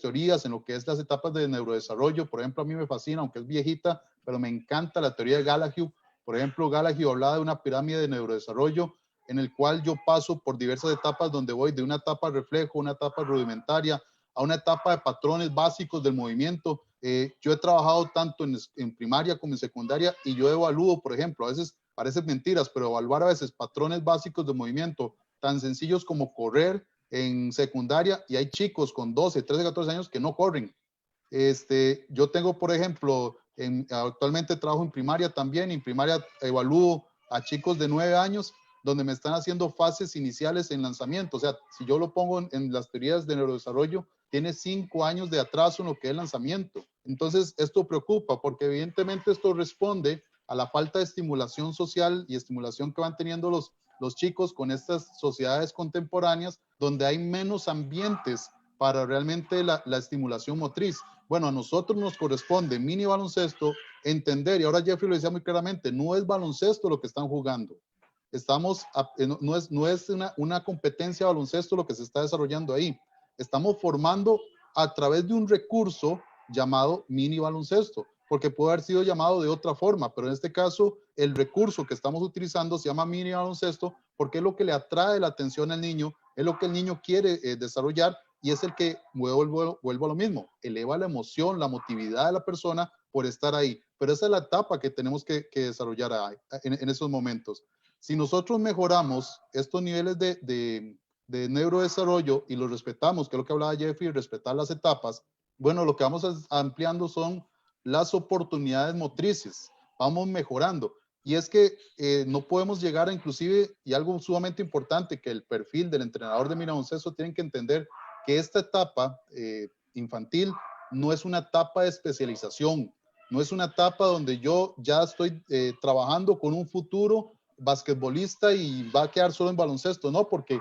teorías en lo que es las etapas de neurodesarrollo. Por ejemplo, a mí me fascina, aunque es viejita, pero me encanta la teoría de Gallagher. Por ejemplo, Gallagher hablaba de una pirámide de neurodesarrollo en el cual yo paso por diversas etapas donde voy de una etapa reflejo, una etapa rudimentaria, a una etapa de patrones básicos del movimiento. Yo he trabajado tanto en primaria como en secundaria y yo evalúo, por ejemplo, a veces parecen mentiras, pero evaluar a veces patrones básicos de movimiento tan sencillos como correr en secundaria, y hay chicos con 12, 13, 14 años que no corren. Yo tengo, por ejemplo, actualmente trabajo en primaria también, en primaria evalúo a chicos de 9 años donde me están haciendo fases iniciales en lanzamiento. O sea, si yo lo pongo en las teorías de neurodesarrollo, tiene 5 años de atraso en lo que es lanzamiento. Entonces, esto preocupa porque evidentemente esto responde a la falta de estimulación social y estimulación que van teniendo los chicos con estas sociedades contemporáneas, donde hay menos ambientes para realmente la estimulación motriz. Bueno, a nosotros nos corresponde mini baloncesto entender, y ahora Jeffrey lo decía muy claramente, no es baloncesto lo que están jugando. No es una competencia de baloncesto lo que se está desarrollando ahí. Estamos formando a través de un recurso llamado mini baloncesto, porque puede haber sido llamado de otra forma, pero en este caso el recurso que estamos utilizando se llama mini baloncesto porque es lo que le atrae la atención al niño, es lo que el niño quiere desarrollar, y es el que, vuelvo a lo mismo, eleva la emoción, la motividad de la persona por estar ahí. Pero esa es la etapa que tenemos que desarrollar en esos momentos. Si nosotros mejoramos estos niveles de neurodesarrollo y los respetamos, que es lo que hablaba Jeffrey, respetar las etapas, bueno, lo que vamos ampliando son las oportunidades motrices, vamos mejorando. Y es que no podemos llegar a inclusive, y algo sumamente importante, que el perfil del entrenador de mini baloncesto tienen que entender que esta etapa infantil no es una etapa de especialización, no es una etapa donde yo ya estoy trabajando con un futuro basquetbolista y va a quedar solo en baloncesto, no, porque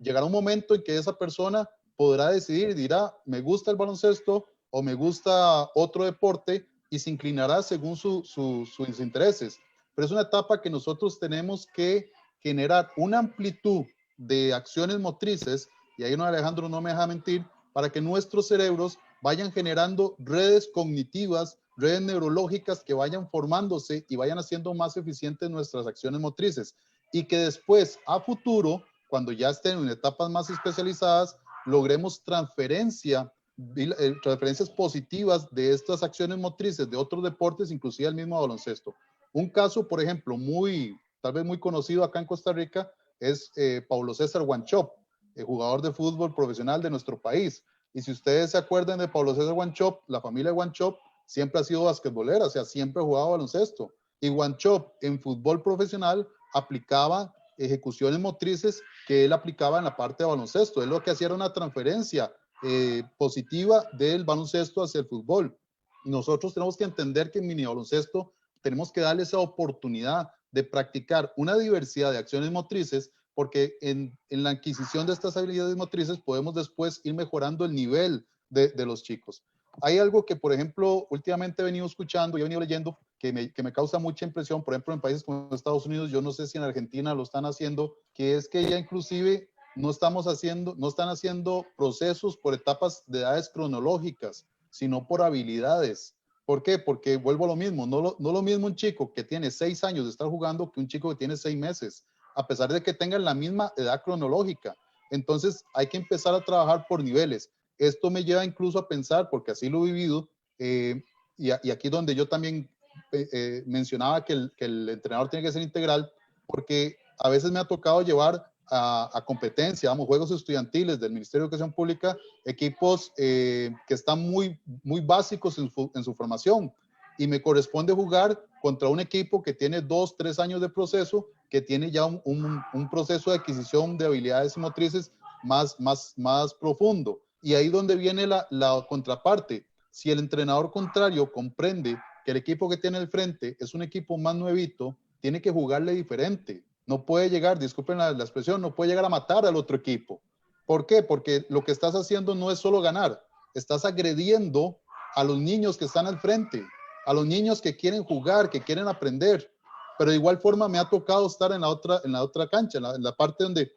llegará un momento en que esa persona podrá decidir y dirá, me gusta el baloncesto o me gusta otro deporte, y se inclinará según sus intereses. Pero es una etapa que nosotros tenemos que generar una amplitud de acciones motrices, y ahí Alejandro no me deja mentir, para que nuestros cerebros vayan generando redes cognitivas, redes neurológicas que vayan formándose y vayan haciendo más eficientes nuestras acciones motrices, y que después, a futuro, cuando ya estén en etapas más especializadas, logremos transferencias positivas de estas acciones motrices de otros deportes, inclusive el mismo baloncesto. Un caso, por ejemplo, tal vez muy conocido acá en Costa Rica, es Paulo César Wanchope, jugador de fútbol profesional de nuestro país. Y si ustedes se acuerdan de Paulo César Wanchope, la familia Wanchope siempre ha sido basquetbolera, o sea, siempre ha jugado baloncesto. Y Wanchope en fútbol profesional aplicaba ejecuciones motrices que él aplicaba en la parte de baloncesto. Él lo que hacía era una transferencia positiva del baloncesto hacia el fútbol. Nosotros tenemos que entender que en mini baloncesto tenemos que darle esa oportunidad de practicar una diversidad de acciones motrices, porque en la adquisición de estas habilidades motrices podemos después ir mejorando el nivel de los chicos. Hay algo que, por ejemplo, últimamente he venido escuchando y he venido leyendo que me causa mucha impresión, por ejemplo, en países como Estados Unidos, yo no sé si en Argentina lo están haciendo, que es que ya inclusive no están haciendo procesos por etapas de edades cronológicas, sino por habilidades. ¿Por qué? Porque vuelvo a lo mismo, no lo mismo un chico que tiene 6 años de estar jugando que un chico que tiene 6 meses, a pesar de que tengan la misma edad cronológica. Entonces hay que empezar a trabajar por niveles. Esto me lleva incluso a pensar, porque así lo he vivido, y aquí donde yo también mencionaba que el entrenador tiene que ser integral, porque a veces me ha tocado llevar a competencia, juegos estudiantiles del Ministerio de Educación Pública, equipos que están muy básicos en su formación, y me corresponde jugar contra un equipo que tiene 2, 3 años de proceso, que tiene ya un proceso de adquisición de habilidades motrices más profundo. Y ahí donde viene la contraparte. Si el entrenador contrario comprende que el equipo que tiene al frente es un equipo más nuevito, tiene que jugarle diferente. No puede llegar, disculpen la expresión, no puede llegar a matar al otro equipo. ¿Por qué? Porque lo que estás haciendo no es solo ganar, estás agrediendo a los niños que están al frente, a los niños que quieren jugar, que quieren aprender. Pero de igual forma me ha tocado estar en la otra cancha, en la parte donde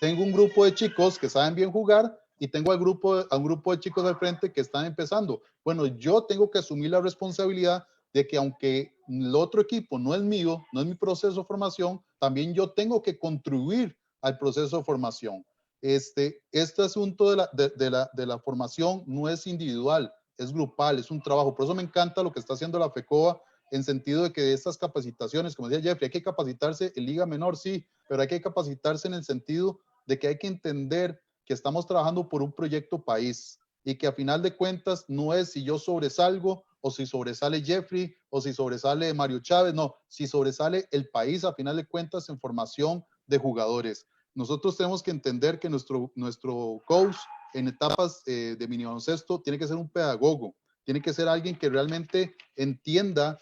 tengo un grupo de chicos que saben bien jugar y tengo a un grupo de chicos al frente que están empezando. Bueno, yo tengo que asumir la responsabilidad de que aunque el otro equipo no es mío, no es mi proceso de formación, también yo tengo que contribuir al proceso de formación. Este asunto de la formación no es individual, es grupal, es un trabajo. Por eso me encanta lo que está haciendo la FECOA en sentido de que de estas capacitaciones, como decía Jeffrey, hay que capacitarse en Liga Menor, sí, pero hay que capacitarse en el sentido de que hay que entender que estamos trabajando por un proyecto país y que a final de cuentas no es si yo sobresalgo o si sobresale Jeffrey o si sobresale Mario Chávez, no, si sobresale el país a final de cuentas en formación de jugadores. Nosotros tenemos que entender que nuestro coach en etapas de mini baloncesto tiene que ser un pedagogo, tiene que ser alguien que realmente entienda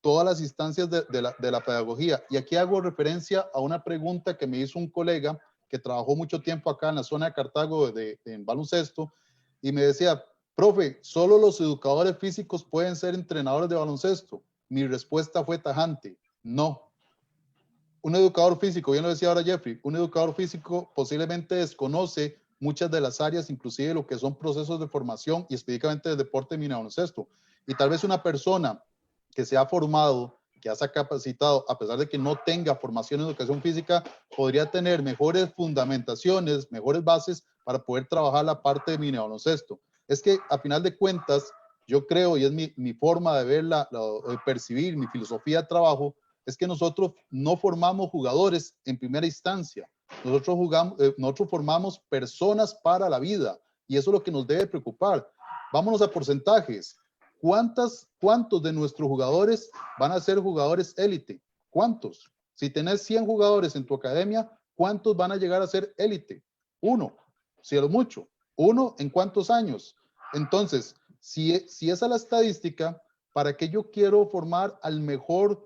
todas las instancias de la pedagogía. Y aquí hago referencia a una pregunta que me hizo un colega que trabajó mucho tiempo acá en la zona de Cartago en baloncesto, y me decía, profe, ¿solo los educadores físicos pueden ser entrenadores de baloncesto? Mi respuesta fue tajante, no. Un educador físico, bien lo decía ahora Jeffrey, un educador físico posiblemente desconoce muchas de las áreas, inclusive lo que son procesos de formación y específicamente del deporte mini baloncesto. Y tal vez una persona que se ha formado, que se ha capacitado, a pesar de que no tenga formación en educación física, podría tener mejores fundamentaciones, mejores bases para poder trabajar la parte de mini baloncesto. Es que a final de cuentas, yo creo, y es mi forma de ver, de percibir, mi filosofía de trabajo, es que nosotros no formamos jugadores en primera instancia. Nosotros formamos personas para la vida y eso es lo que nos debe preocupar. Vámonos a porcentajes. ¿Cuántos de nuestros jugadores van a ser jugadores élite? ¿Cuántos? Si tenés 100 jugadores en tu academia, ¿cuántos van a llegar a ser élite? 1, si es mucho. 1 en cuántos años. Entonces, si esa es la estadística, ¿para qué yo quiero formar al mejor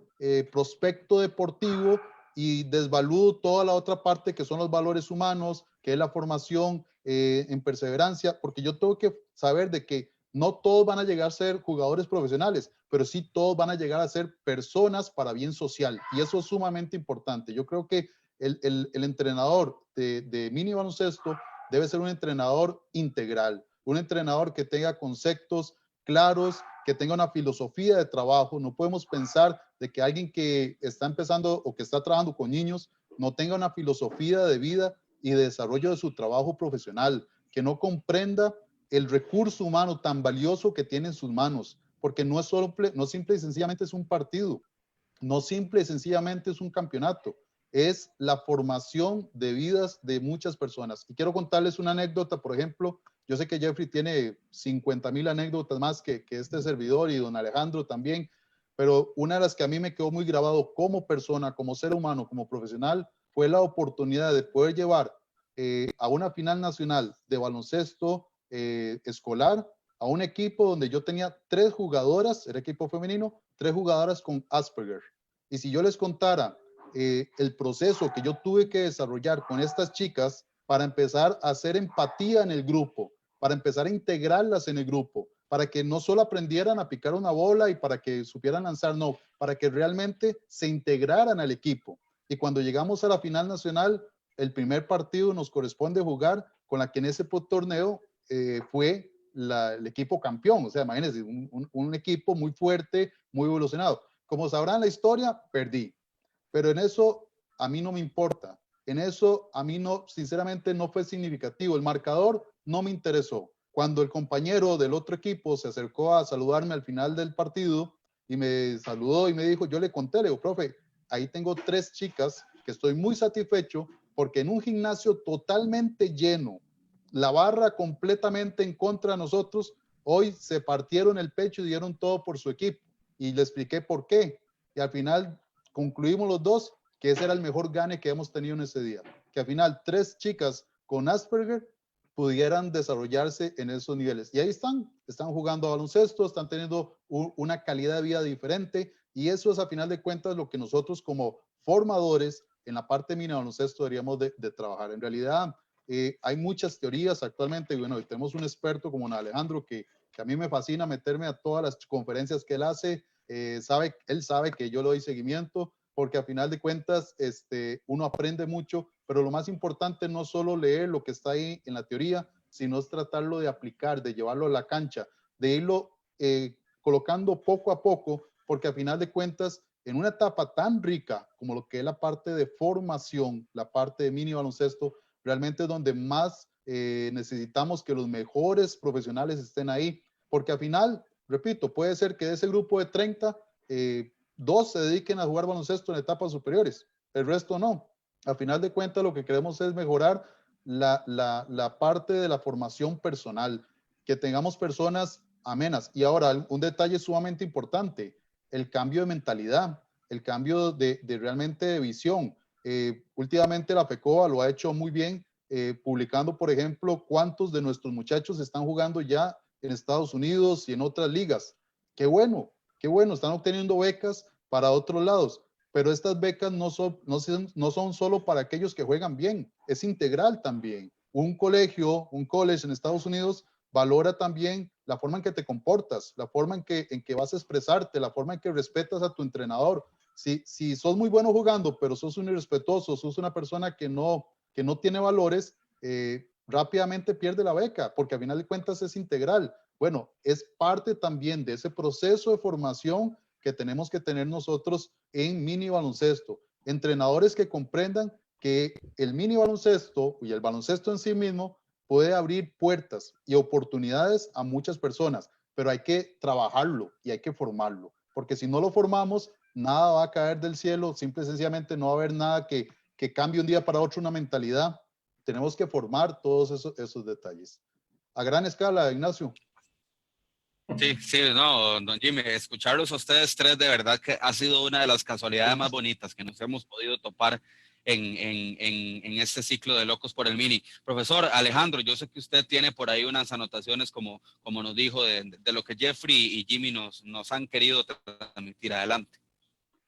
prospecto deportivo y desvaludo toda la otra parte que son los valores humanos, que es la formación en perseverancia? Porque yo tengo que saber de que no todos van a llegar a ser jugadores profesionales, pero sí todos van a llegar a ser personas para bien social. Y eso es sumamente importante. Yo creo que el entrenador de mini baloncesto debe ser un entrenador integral, un entrenador que tenga conceptos claros, que tenga una filosofía de trabajo. No podemos pensar de que alguien que está empezando o que está trabajando con niños no tenga una filosofía de vida y de desarrollo de su trabajo profesional, que no comprenda el recurso humano tan valioso que tiene en sus manos, porque no simple y sencillamente es un partido, no simple y sencillamente es un campeonato, es la formación de vidas de muchas personas. Y quiero contarles una anécdota, por ejemplo, yo sé que Jeffrey tiene 50,000 anécdotas más que este servidor y don Alejandro también, pero una de las que a mí me quedó muy grabado como persona, como ser humano, como profesional, fue la oportunidad de poder llevar a una final nacional de baloncesto escolar a un equipo donde yo tenía 3 jugadoras, era equipo femenino, 3 jugadoras con Asperger. Y si yo les contara el proceso que yo tuve que desarrollar con estas chicas para empezar a hacer empatía en el grupo, para empezar a integrarlas en el grupo, para que no solo aprendieran a picar una bola y para que supieran lanzar, no, para que realmente se integraran al equipo. Y cuando llegamos a la final nacional, el primer partido nos corresponde jugar con la que en ese torneo fue el equipo campeón. O sea, imagínense, un equipo muy fuerte, muy evolucionado. Como sabrán la historia, perdí. Pero en eso a mí no me importa. En eso a mí no, sinceramente no fue significativo. El marcador no me interesó. Cuando el compañero del otro equipo se acercó a saludarme al final del partido y me saludó y me dijo, yo le conté, le digo, profe, ahí tengo 3 chicas que estoy muy satisfecho porque en un gimnasio totalmente lleno, la barra completamente en contra de nosotros, hoy se partieron el pecho y dieron todo por su equipo. Y le expliqué por qué. Y al final concluimos los dos que ese era el mejor gane que hemos tenido en ese día. Que al final 3 chicas con Asperger pudieran desarrollarse en esos niveles. Y ahí están jugando a baloncesto, están teniendo una calidad de vida diferente. Y eso es a final de cuentas lo que nosotros como formadores en la parte de mini baloncesto deberíamos de trabajar. En realidad hay muchas teorías actualmente. Y bueno, tenemos un experto como Alejandro que a mí me fascina meterme a todas las conferencias que él hace. Él sabe que yo le doy seguimiento porque a final de cuentas uno aprende mucho, pero lo más importante no solo leer lo que está ahí en la teoría, sino es tratarlo de aplicar, de llevarlo a la cancha, de irlo colocando poco a poco, porque a final de cuentas, en una etapa tan rica como lo que es la parte de formación, la parte de mini baloncesto, realmente es donde más necesitamos que los mejores profesionales estén ahí, porque al final, repito, puede ser que de ese grupo de 30, 2 se dediquen a jugar baloncesto en etapas superiores, el resto no. Al final de cuentas, lo que queremos es mejorar la parte de la formación personal, que tengamos personas amenas. Y ahora, un detalle sumamente importante, el cambio de mentalidad, el cambio de realmente de visión. Últimamente la FECOA lo ha hecho muy bien, publicando, por ejemplo, cuántos de nuestros muchachos están jugando ya en Estados Unidos y en otras ligas. Qué bueno, están obteniendo becas para otros lados, pero estas becas no son solo para aquellos que juegan bien, es integral también. Un college en Estados Unidos valora también la forma en que te comportas, la forma en que vas a expresarte, la forma en que respetas a tu entrenador. Si sos muy bueno jugando, pero sos un irrespetuoso, sos una persona que no tiene valores, rápidamente pierde la beca, porque al final de cuentas es integral. Bueno, es parte también de ese proceso de formación que tenemos que tener nosotros en mini baloncesto. Entrenadores que comprendan que el mini baloncesto y el baloncesto en sí mismo puede abrir puertas y oportunidades a muchas personas, pero hay que trabajarlo y hay que formarlo, porque si no lo formamos, nada va a caer del cielo, simple y sencillamente no va a haber nada que cambie un día para otro una mentalidad. Tenemos que formar todos esos detalles. A gran escala, Ignacio. Sí, no, don Jimmy, escucharlos a ustedes 3 de verdad que ha sido una de las casualidades más bonitas que nos hemos podido topar en este ciclo de Locos por el Mini. Profesor Alejandro, yo sé que usted tiene por ahí unas anotaciones como nos dijo de lo que Jeffrey y Jimmy nos han querido transmitir. Adelante.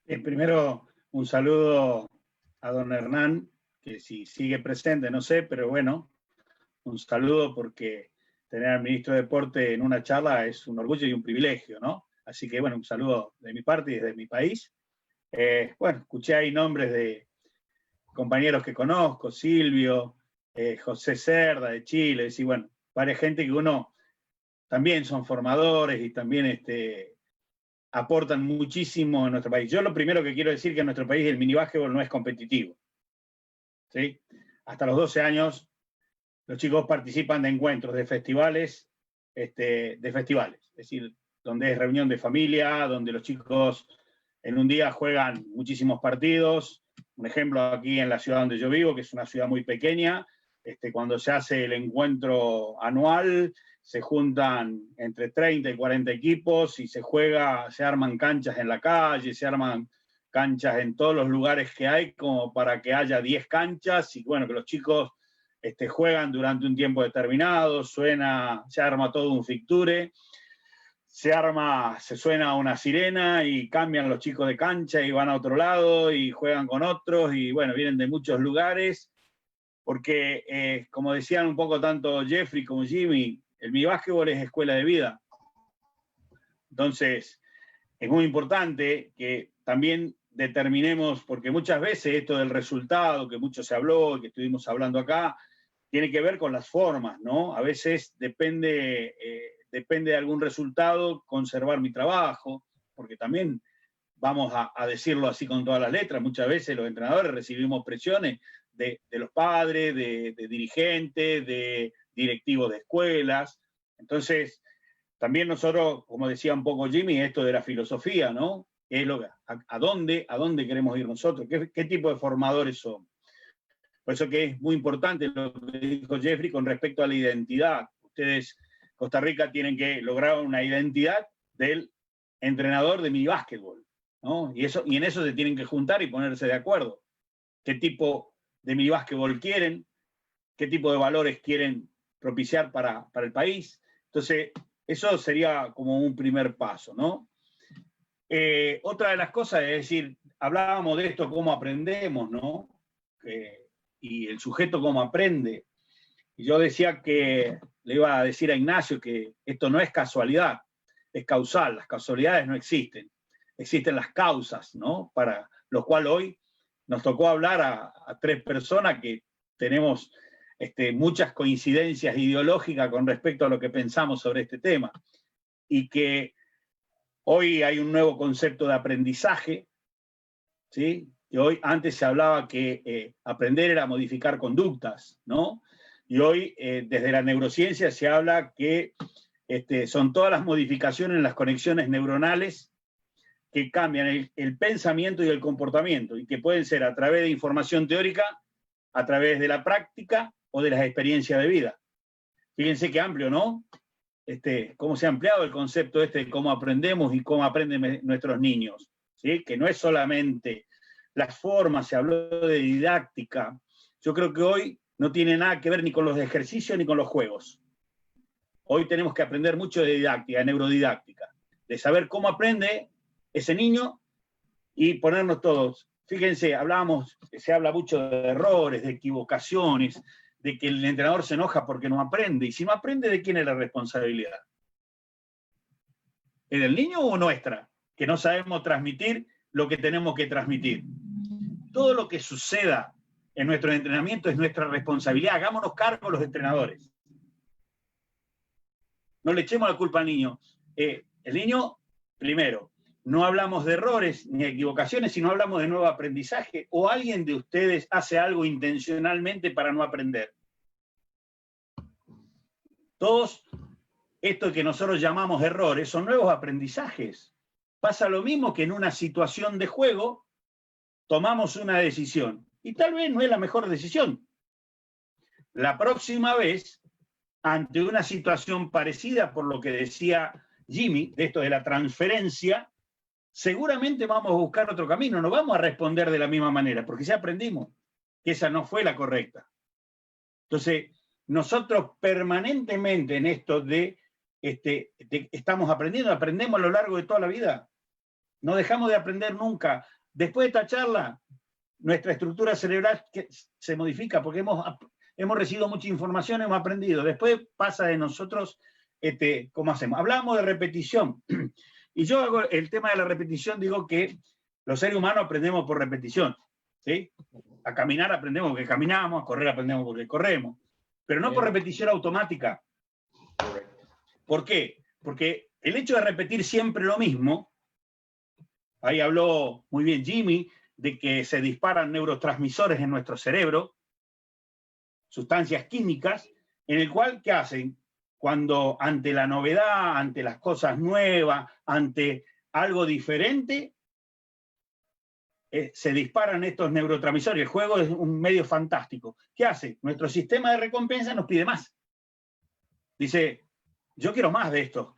Primero, un saludo a don Hernán, que si sigue presente, no sé, pero bueno, un saludo porque tener al ministro de Deporte en una charla es un orgullo y un privilegio, ¿no? Así que, bueno, un saludo de mi parte y desde mi país. Bueno, escuché ahí nombres de compañeros que conozco, Silvio, José Cerda de Chile, y bueno, varias gente que uno también son formadores y también aportan muchísimo en nuestro país. Yo lo primero que quiero decir que en nuestro país el minibásquetbol no es competitivo, ¿sí? Hasta los 12 años los chicos participan de encuentros, de festivales, es decir, donde es reunión de familia, donde los chicos en un día juegan muchísimos partidos. Un ejemplo aquí en la ciudad donde yo vivo, que es una ciudad muy pequeña, cuando se hace el encuentro anual, se juntan entre 30 y 40 equipos y se arman canchas en la calle, se arman canchas en todos los lugares que hay, como para que haya 10 canchas, y bueno, que los chicos juegan durante un tiempo determinado, se arma todo un fixture, se suena una sirena y cambian los chicos de cancha y van a otro lado y juegan con otros y bueno, vienen de muchos lugares, porque como decían un poco tanto Jeffrey como Jimmy, el minibásquetbol es escuela de vida. Entonces, es muy importante que también determinemos, porque muchas veces esto del resultado, que mucho se habló y que estuvimos hablando acá, tiene que ver con las formas, ¿no? A veces depende de algún resultado conservar mi trabajo, porque también vamos a decirlo así con todas las letras, muchas veces los entrenadores recibimos presiones de los padres, de dirigentes, de directivos de escuelas. Entonces, también nosotros, como decía un poco Jimmy, esto de la filosofía, ¿no? ¿Qué es a dónde queremos ir nosotros? ¿Qué tipo de formadores somos? Por eso que es muy importante lo que dijo Jeffrey con respecto a la identidad. Ustedes Costa Rica tienen que lograr una identidad del entrenador de minibásquetbol, ¿no? Y en eso se tienen que juntar y ponerse de acuerdo. ¿Qué tipo de minibásquetbol quieren? ¿Qué tipo de valores quieren propiciar para el país? Entonces, eso sería como un primer paso, ¿no? Otra de las cosas es decir, hablábamos de esto, cómo aprendemos, ¿no? Y el sujeto cómo aprende. Y yo decía que, le iba a decir a Ignacio que esto no es casualidad, es causal. Las casualidades no existen. Existen las causas, ¿no? Para lo cual hoy nos tocó hablar a 3 personas que tenemos muchas coincidencias ideológicas con respecto a lo que pensamos sobre este tema. Y que hoy hay un nuevo concepto de aprendizaje, ¿sí? Que hoy antes se hablaba que aprender era modificar conductas, ¿no? Y hoy desde la neurociencia se habla que son todas las modificaciones en las conexiones neuronales que cambian el pensamiento y el comportamiento, y que pueden ser a través de información teórica, a través de la práctica o de las experiencias de vida. Fíjense qué amplio, ¿no? Cómo se ha ampliado el concepto de cómo aprendemos y cómo aprenden nuestros niños, ¿sí? Que no es solamente las formas, se habló de didáctica. Yo creo que hoy no tiene nada que ver ni con los ejercicios ni con los juegos. Hoy tenemos que aprender mucho de didáctica, neurodidáctica, de saber cómo aprende ese niño y ponernos todos. Fíjense, se habla mucho de errores, de equivocaciones, de que el entrenador se enoja porque no aprende. Y si no aprende, ¿de quién es la responsabilidad? ¿Es del niño o nuestra? Que no sabemos transmitir lo que tenemos que transmitir. Todo lo que suceda en nuestro entrenamiento es nuestra responsabilidad. Hagámonos cargo los entrenadores. No le echemos la culpa al niño. El niño, primero, no hablamos de errores ni de equivocaciones, sino hablamos de nuevo aprendizaje. ¿O alguien de ustedes hace algo intencionalmente para no aprender? Todos esto que nosotros llamamos errores son nuevos aprendizajes. Pasa lo mismo que en una situación de juego tomamos una decisión. Y tal vez no es la mejor decisión. La próxima vez, ante una situación parecida, por lo que decía Jimmy, de esto de la transferencia, seguramente vamos a buscar otro camino, no vamos a responder de la misma manera, porque ya aprendimos que esa no fue la correcta. Entonces, nosotros permanentemente en esto estamos aprendiendo, aprendemos a lo largo de toda la vida. No dejamos de aprender nunca. Después de esta charla, nuestra estructura cerebral se modifica porque hemos recibido mucha información, hemos aprendido. Después pasa de nosotros cómo hacemos. Hablamos de repetición. Y yo hago el tema de la repetición, digo que los seres humanos aprendemos por repetición, ¿sí? A caminar aprendemos porque caminamos, a correr aprendemos porque corremos, pero no por repetición automática. ¿Por qué? Porque el hecho de repetir siempre lo mismo, ahí habló muy bien Jimmy, de que se disparan neurotransmisores en nuestro cerebro, sustancias químicas, en el cual, ¿qué hacen? Cuando ante la novedad, ante las cosas nuevas, ante algo diferente, se disparan estos neurotransmisores. El juego es un medio fantástico. ¿Qué hace? Nuestro sistema de recompensa nos pide más. Dice, yo quiero más de esto,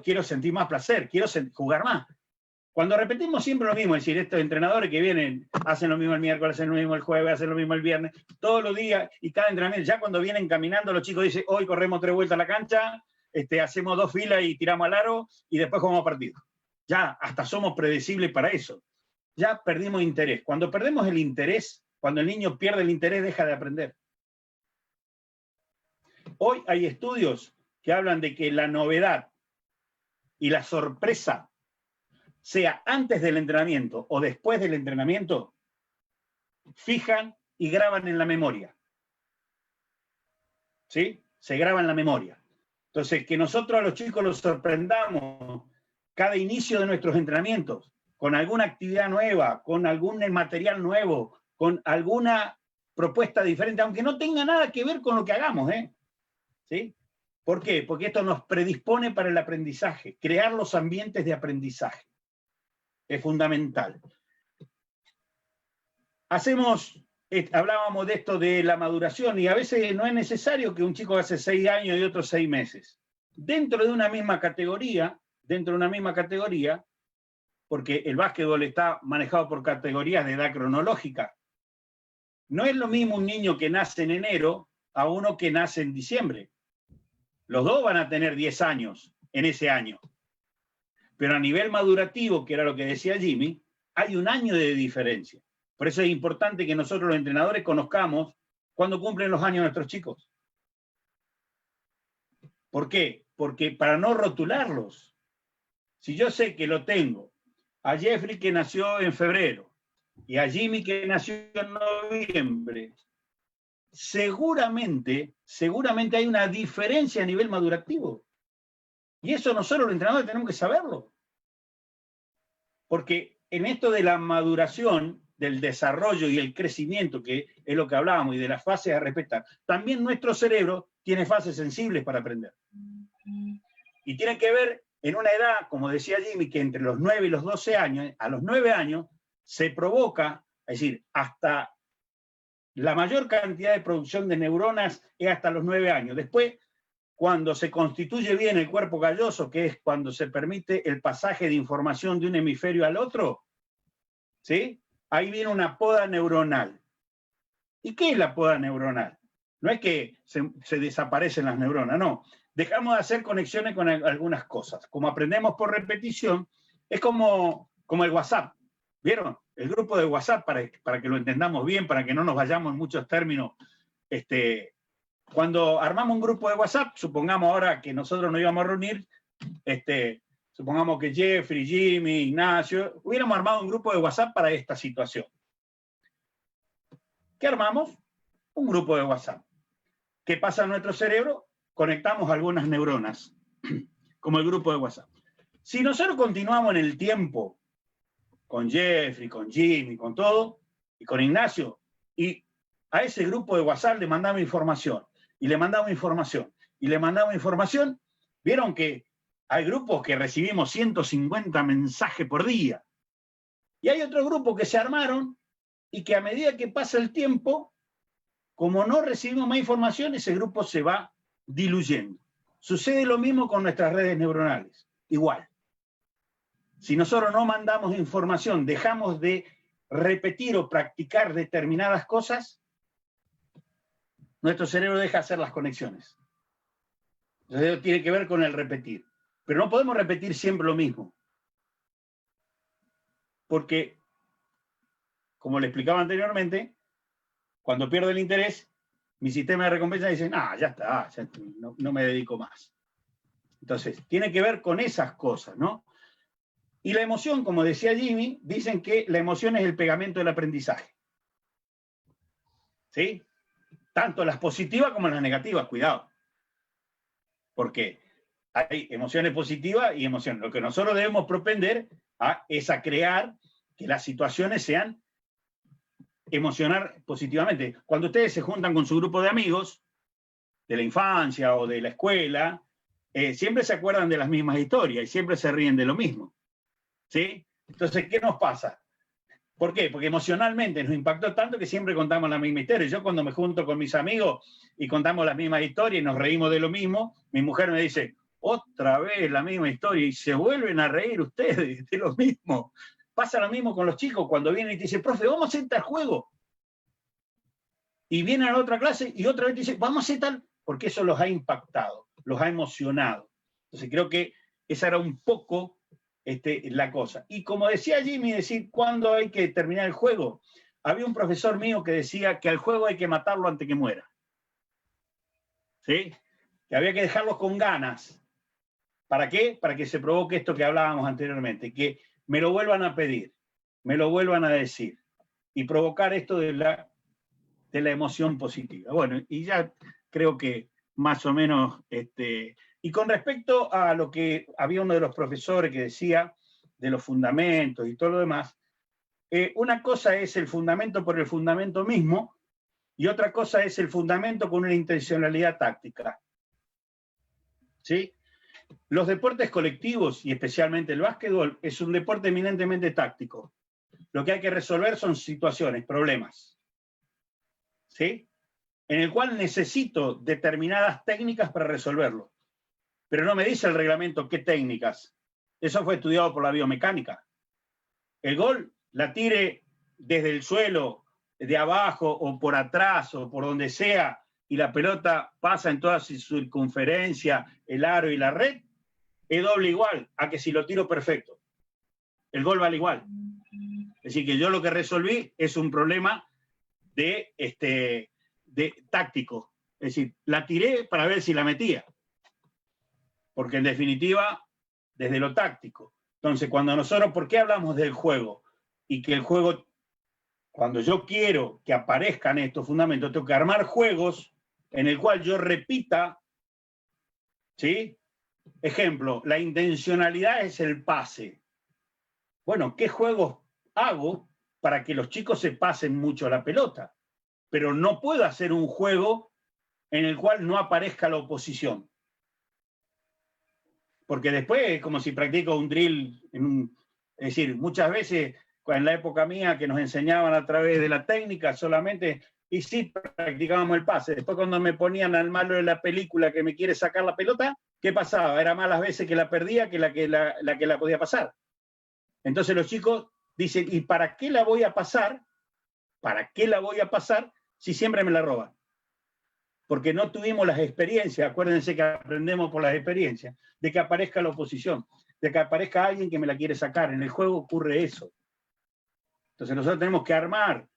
quiero sentir más placer, quiero jugar más. Cuando repetimos siempre lo mismo, es decir, estos entrenadores que vienen, hacen lo mismo el miércoles, hacen lo mismo el jueves, hacen lo mismo el viernes, todos los días, y cada entrenamiento, ya cuando vienen caminando, los chicos dicen, hoy corremos 3 vueltas a la cancha, hacemos 2 filas y tiramos al aro, y después jugamos partido. Ya, hasta somos predecibles para eso. Ya perdimos interés. Cuando perdemos el interés, cuando el niño pierde el interés, deja de aprender. Hoy hay estudios que hablan de que la novedad y la sorpresa, sea antes del entrenamiento o después del entrenamiento, fijan y graban en la memoria. ¿Sí? Se graba en la memoria. Entonces, que nosotros a los chicos los sorprendamos cada inicio de nuestros entrenamientos, con alguna actividad nueva, con algún material nuevo, con alguna propuesta diferente, aunque no tenga nada que ver con lo que hagamos, ¿sí? ¿Por qué? Porque esto nos predispone para el aprendizaje, crear los ambientes de aprendizaje. Es fundamental. Hablábamos de esto de la maduración, y a veces no es necesario que un chico hace 6 años y otros 6 meses. dentro de una misma categoría, porque el básquetbol está manejado por categorías de edad cronológica. No es lo mismo un niño que nace en enero a uno que nace en diciembre. Los dos van a tener 10 años en ese año. Pero a nivel madurativo, que era lo que decía Jimmy, hay un año de diferencia. Por eso es importante que nosotros los entrenadores conozcamos cuándo cumplen los años nuestros chicos. ¿Por qué? Porque para no rotularlos. Si yo sé que lo tengo a Jeffrey que nació en febrero y a Jimmy que nació en noviembre, seguramente hay una diferencia a nivel madurativo. Y eso nosotros los entrenadores tenemos que saberlo. Porque en esto de la maduración, del desarrollo y el crecimiento, que es lo que hablábamos, y de las fases a respetar, también nuestro cerebro tiene fases sensibles para aprender. Y tiene que ver en una edad, como decía Jimmy, que entre los 9 y los 12 años, a los 9 años, se provoca, es decir, hasta la mayor cantidad de producción de neuronas es hasta los 9 años. Después, cuando se constituye bien el cuerpo calloso, que es cuando se permite el pasaje de información de un hemisferio al otro, ¿sí? Ahí viene una poda neuronal. ¿Y qué es la poda neuronal? No es que se desaparecen las neuronas, no. Dejamos de hacer conexiones con algunas cosas. Como aprendemos por repetición, es como el WhatsApp. ¿Vieron? El grupo de WhatsApp, para que lo entendamos bien, para que no nos vayamos en muchos términos. Cuando armamos un grupo de WhatsApp, supongamos ahora que nosotros nos íbamos a reunir, supongamos que Jeffrey, Jimmy, Ignacio, hubiéramos armado un grupo de WhatsApp para esta situación. ¿Qué armamos? Un grupo de WhatsApp. ¿Qué pasa en nuestro cerebro? Conectamos algunas neuronas, como el grupo de WhatsApp. Si nosotros continuamos en el tiempo, con Jeffrey, con Jimmy, con todo, y con Ignacio, y a ese grupo de WhatsApp le mandamos información, y le mandamos información, y le mandamos información, vieron que hay grupos que recibimos 150 mensajes por día, y hay otros grupos que se armaron, y que a medida que pasa el tiempo, como no recibimos más información, ese grupo se va diluyendo. Sucede lo mismo con nuestras redes neuronales, igual. Si nosotros no mandamos información, dejamos de repetir o practicar determinadas cosas, nuestro cerebro deja de hacer las conexiones. Entonces tiene que ver con el repetir. Pero no podemos repetir siempre lo mismo. Porque, como le explicaba anteriormente, cuando pierdo el interés, mi sistema de recompensa dice, ya está, no me dedico más. Entonces, tiene que ver con esas cosas, ¿no? Y la emoción, como decía Jimmy, dicen que la emoción es el pegamento del aprendizaje. ¿Sí? Tanto las positivas como las negativas, cuidado. Porque hay emociones positivas y emociones. Lo que nosotros debemos propender es a crear que las situaciones sean emocionar positivamente. Cuando ustedes se juntan con su grupo de amigos, de la infancia o de la escuela, siempre se acuerdan de las mismas historias y siempre se ríen de lo mismo. ¿Sí? Entonces, ¿qué nos pasa? ¿Por qué? Porque emocionalmente nos impactó tanto que siempre contamos la misma historia. Yo cuando me junto con mis amigos y contamos las mismas historias y nos reímos de lo mismo, mi mujer me dice, otra vez la misma historia, y se vuelven a reír ustedes de lo mismo. Pasa lo mismo con los chicos cuando vienen y te dicen, profe, vamos a hacer tal juego. Y vienen a la otra clase y otra vez te dicen, vamos a hacer tal, porque eso los ha impactado, los ha emocionado. Entonces creo que esa era un poco la cosa. Y como decía Jimmy, decir cuándo hay que terminar el juego. Había un profesor mío que decía que al juego hay que matarlo antes que muera. ¿Sí? Que había que dejarlos con ganas. ¿Para qué? Para que se provoque esto que hablábamos anteriormente, que me lo vuelvan a pedir, me lo vuelvan a decir, y provocar esto de la emoción positiva. Bueno, y ya creo que más o menos, y con respecto a lo que había uno de los profesores que decía de los fundamentos y todo lo demás, una cosa es el fundamento por el fundamento mismo, y otra cosa es el fundamento con una intencionalidad táctica. ¿Sí? Los deportes colectivos, y especialmente el básquetbol, es un deporte eminentemente táctico. Lo que hay que resolver son situaciones, problemas. ¿Sí? En el cual necesito determinadas técnicas para resolverlo. pero no me dice el reglamento qué técnicas. Eso fue estudiado por la biomecánica. El gol la tire desde el suelo, de abajo o por atrás o por donde sea, y la pelota pasa en toda su circunferencia, el aro y la red, es doble igual a que si lo tiro perfecto. El gol vale igual. Es decir, que yo lo que resolví es un problema de táctico. Es decir, la tiré para ver si la metía. Porque en definitiva, desde lo táctico. Entonces, cuando nosotros, ¿por qué hablamos del juego? Y que el juego, cuando yo quiero que aparezcan estos fundamentos, tengo que armar juegos en el cual yo repita, ¿sí? Ejemplo, la intencionalidad es el pase. Bueno, ¿qué juegos hago para que los chicos se pasen mucho la pelota? Pero no puedo hacer un juego en el cual no aparezca la oposición. Porque después es como si practico un drill. Es decir, muchas veces, en la época mía, que nos enseñaban a través de la técnica solamente, y sí practicábamos el pase. Después cuando me ponían al malo de la película que me quiere sacar la pelota, ¿qué pasaba? Era más las veces que la perdía que la podía pasar. Entonces los chicos dicen, ¿y para qué la voy a pasar? ¿Para qué la voy a pasar si siempre me la roban? Porque no tuvimos las experiencias, acuérdense que aprendemos por las experiencias, de que aparezca la oposición, de que aparezca alguien que me la quiere sacar. En el juego ocurre eso. Entonces nosotros tenemos que armar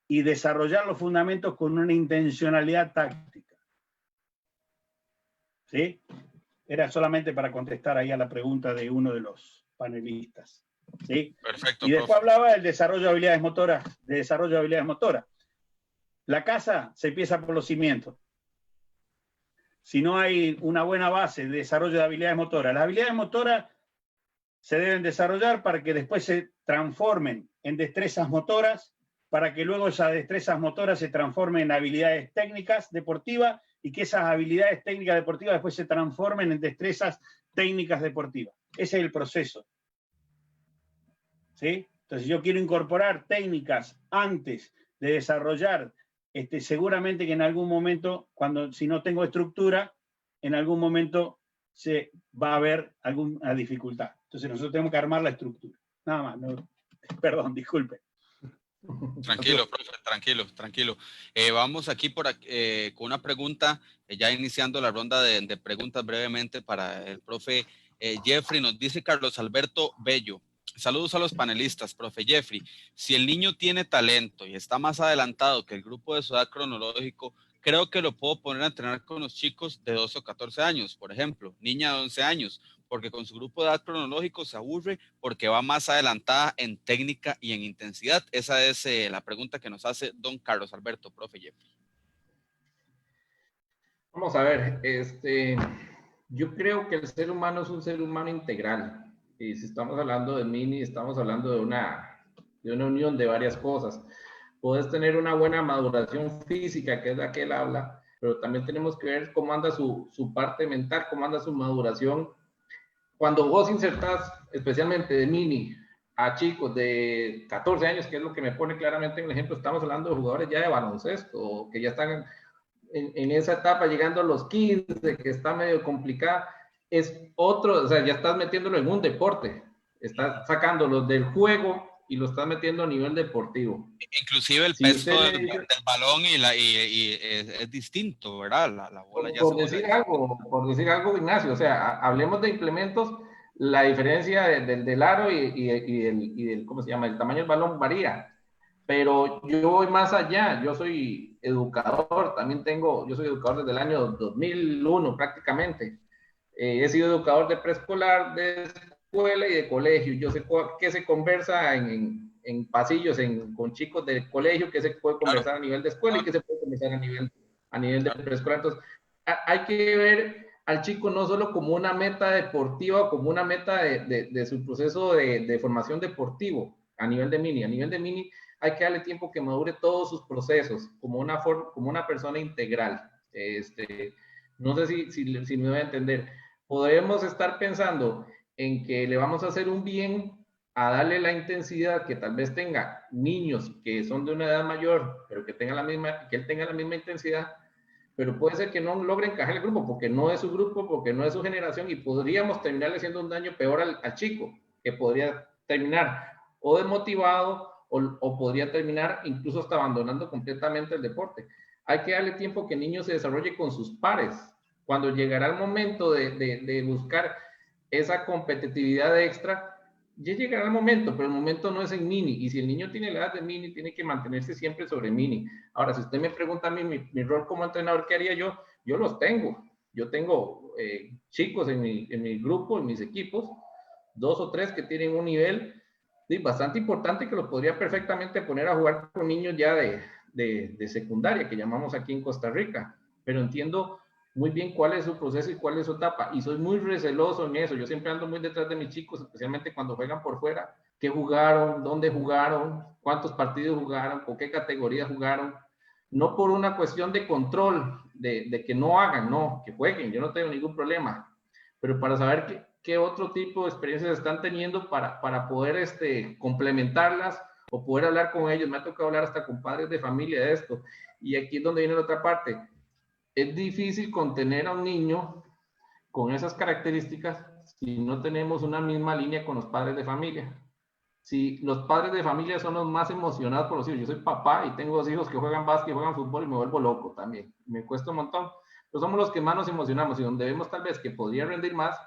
y desarrollar los fundamentos con una intencionalidad táctica. ¿Sí? Era solamente para contestar ahí a la pregunta de uno de los panelistas. ¿Sí? Perfecto. Y después hablaba del desarrollo de habilidades motoras. La casa se empieza por los cimientos. Si no hay una buena base de desarrollo de habilidades motoras, las habilidades motoras se deben desarrollar para que después se transformen en destrezas motoras, para que luego esas destrezas motoras se transformen en habilidades técnicas deportivas y que esas habilidades técnicas deportivas después se transformen en destrezas técnicas deportivas. Ese es el proceso. ¿Sí? Entonces yo quiero incorporar técnicas antes de desarrollar, seguramente que en algún momento, si no tengo estructura, en algún momento se va a haber alguna dificultad. Entonces nosotros tenemos que armar la estructura. Nada más. No, perdón, disculpe. Tranquilo, profe, tranquilo. Vamos aquí con una pregunta, ya iniciando la ronda de preguntas brevemente para el profe Jeffrey. Nos dice Carlos Alberto Bello. Saludos a los panelistas, profe Jeffrey. Si el niño tiene talento y está más adelantado que el grupo de su edad cronológico, creo que lo puedo poner a entrenar con los chicos de 12 o 14 años, por ejemplo, niña de 11 años, porque con su grupo de edad cronológico se aburre porque va más adelantada en técnica y en intensidad. Esa es la pregunta que nos hace don Carlos Alberto, profe Jeffrey. Vamos a ver, yo creo que el ser humano es un ser humano integral. Y si estamos hablando de mini, estamos hablando de una unión de varias cosas. Puedes tener una buena maduración física, que es la que él habla, pero también tenemos que ver cómo anda su parte mental, cómo anda su maduración. Cuando vos insertás, especialmente de mini, a chicos de 14 años, que es lo que me pone claramente en el ejemplo, estamos hablando de jugadores ya de baloncesto, que ya están en esa etapa, llegando a los 15, que está medio complicada. Es otro, o sea, ya estás metiéndolo en un deporte, estás sacándolo del juego y lo estás metiendo a nivel deportivo. Inclusive el peso del balón es distinto, ¿verdad? La bola ya por decir algo, Ignacio, o sea, hablemos de implementos, la diferencia del aro y el, ¿cómo se llama? El tamaño del balón varía, pero yo voy más allá, yo soy educador, yo soy educador desde el año 2001 prácticamente. He sido educador de preescolar, de escuela y de colegio. Yo sé qué se conversa en pasillos con chicos de colegio, qué se puede conversar a nivel de escuela y qué se puede conversar a nivel de preescolar. Entonces, hay que ver al chico no solo como una meta deportiva o como una meta de su proceso de formación deportivo a nivel de mini. A nivel de mini hay que darle tiempo que madure todos sus procesos como una persona integral. No sé si me voy a entender. Podemos estar pensando en que le vamos a hacer un bien a darle la intensidad que tal vez tenga niños que son de una edad mayor, pero que él tenga la misma intensidad, pero puede ser que no logre encajar el grupo porque no es su grupo, porque no es su generación, y podríamos terminarle haciendo un daño peor al chico, que podría terminar o desmotivado o podría terminar incluso hasta abandonando completamente el deporte. Hay que darle tiempo que el niño se desarrolle con sus pares. Cuando llegará el momento de buscar esa competitividad extra, ya llegará el momento, pero el momento no es en mini, y si el niño tiene la edad de mini, tiene que mantenerse siempre sobre mini. Ahora, si usted me pregunta a mí mi rol como entrenador, ¿qué haría yo? Yo los tengo. Yo tengo chicos en mi grupo, en mis equipos, 2 o 3 que tienen un nivel bastante importante que los podría perfectamente poner a jugar con niños ya de secundaria, que llamamos aquí en Costa Rica, pero entiendo muy bien cuál es su proceso y cuál es su etapa, y soy muy receloso en eso. Yo siempre ando muy detrás de mis chicos, especialmente cuando juegan por fuera, qué jugaron, dónde jugaron, cuántos partidos jugaron, con qué categoría jugaron, no por una cuestión de control, de que no hagan, no, que jueguen, yo no tengo ningún problema, pero para saber qué otro tipo de experiencias están teniendo para poder complementarlas o poder hablar con ellos. Me ha tocado hablar hasta con padres de familia de esto, y aquí es donde viene la otra parte. Es difícil contener a un niño con esas características si no tenemos una misma línea con los padres de familia. Si los padres de familia son los más emocionados por los hijos, yo soy papá y tengo 2 hijos que juegan básquet, juegan fútbol y me vuelvo loco también, me cuesta un montón, pero somos los que más nos emocionamos, y donde vemos tal vez que podría rendir más,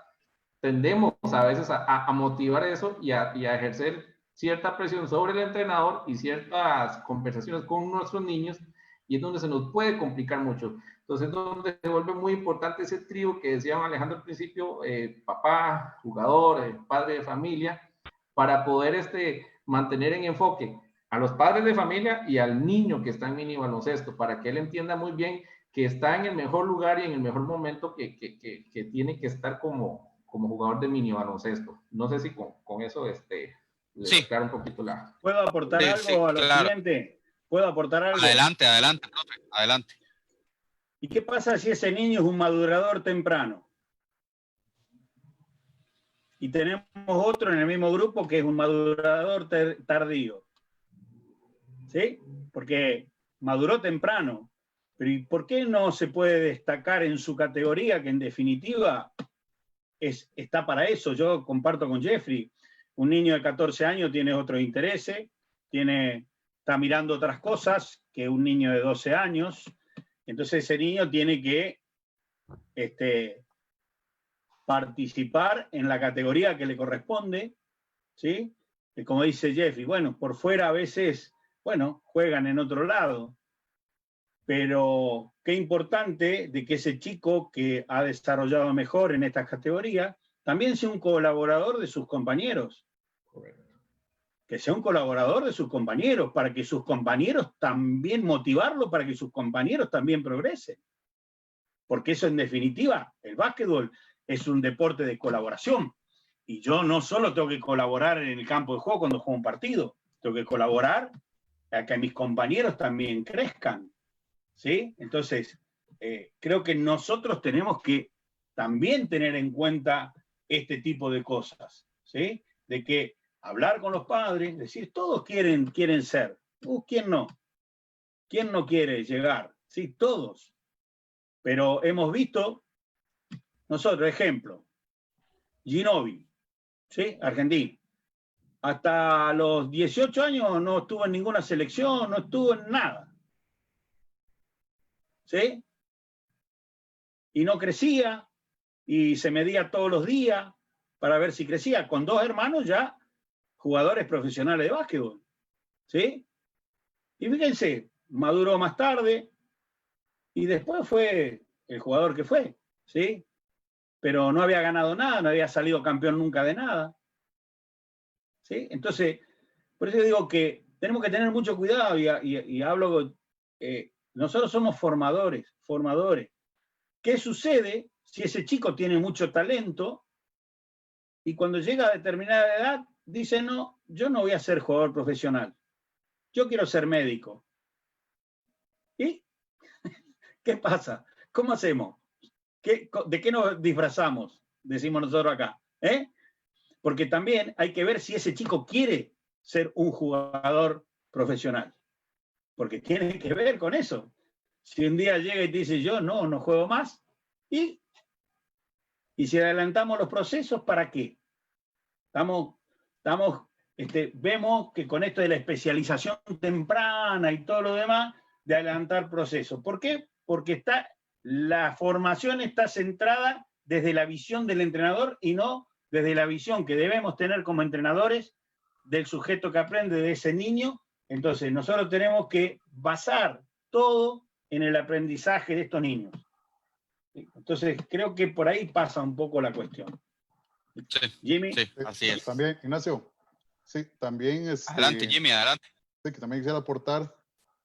tendemos a veces a motivar eso y a ejercer cierta presión sobre el entrenador y ciertas conversaciones con nuestros niños, y es donde se nos puede complicar mucho. Entonces es donde se vuelve muy importante ese trío que decía Alejandro al principio, papá, jugador, padre de familia, para poder mantener en enfoque a los padres de familia y al niño que está en mini baloncesto, para que él entienda muy bien que está en el mejor lugar y en el mejor momento que tiene que estar como jugador de mini baloncesto. No sé si con eso le aclaro un poquito la... ¿Puedo aportar algo a lo siguiente? ¿Puedo aportar algo? Adelante, profe, adelante. ¿Y qué pasa si ese niño es un madurador temprano? Y tenemos otro en el mismo grupo que es un madurador tardío. ¿Sí? Porque maduró temprano. Pero ¿y por qué no se puede destacar en su categoría, que en definitiva está para eso? Yo comparto con Jeffrey. Un niño de 14 años tiene otros intereses, está mirando otras cosas que un niño de 12 años. Entonces ese niño tiene que participar en la categoría que le corresponde, ¿sí? Y como dice Jeffrey, bueno, por fuera a veces, bueno, juegan en otro lado, pero qué importante de que ese chico que ha desarrollado mejor en estas categorías también sea un colaborador de sus compañeros. Correcto. Que sea un colaborador de sus compañeros, para que sus compañeros también, motivarlo para que sus compañeros también progresen. Porque eso en definitiva, el básquetbol es un deporte de colaboración. Y yo no solo tengo que colaborar en el campo de juego cuando juego un partido, tengo que colaborar a que mis compañeros también crezcan. ¿Sí? Entonces, creo que nosotros tenemos que también tener en cuenta este tipo de cosas, ¿sí? De que hablar con los padres, decir, todos quieren ser. ¿Quién no? ¿Quién no quiere llegar? Sí, todos. Pero hemos visto, nosotros, ejemplo, Ginóbili, ¿sí? Argentino. Hasta los 18 años no estuvo en ninguna selección, no estuvo en nada. ¿Sí? Y no crecía, y se medía todos los días para ver si crecía, con 2 hermanos ya jugadores profesionales de básquetbol, ¿sí? Y fíjense, maduró más tarde, y después fue el jugador que fue, ¿sí? Pero no había ganado nada, no había salido campeón nunca de nada, ¿sí? Entonces, por eso digo que tenemos que tener mucho cuidado, y hablo, nosotros somos formadores. ¿Qué sucede si ese chico tiene mucho talento y cuando llega a determinada edad dice, no, yo no voy a ser jugador profesional, yo quiero ser médico? ¿Y qué pasa? ¿Cómo hacemos? ¿De qué nos disfrazamos? Decimos nosotros acá. Porque también hay que ver si ese chico quiere ser un jugador profesional, porque tiene que ver con eso. Si un día llega y te dice, yo no juego más, y si adelantamos los procesos, ¿para qué? Vemos que con esto de la especialización temprana y todo lo demás, de adelantar procesos. ¿Por qué? Porque la formación está centrada desde la visión del entrenador y no desde la visión que debemos tener como entrenadores del sujeto que aprende, de ese niño. Entonces, nosotros tenemos que basar todo en el aprendizaje de estos niños. Entonces, creo que por ahí pasa un poco la cuestión. Sí, Jimmy. sí, así es. También, Ignacio, sí, también adelante, Jimmy, adelante. Sí, que también quisiera aportar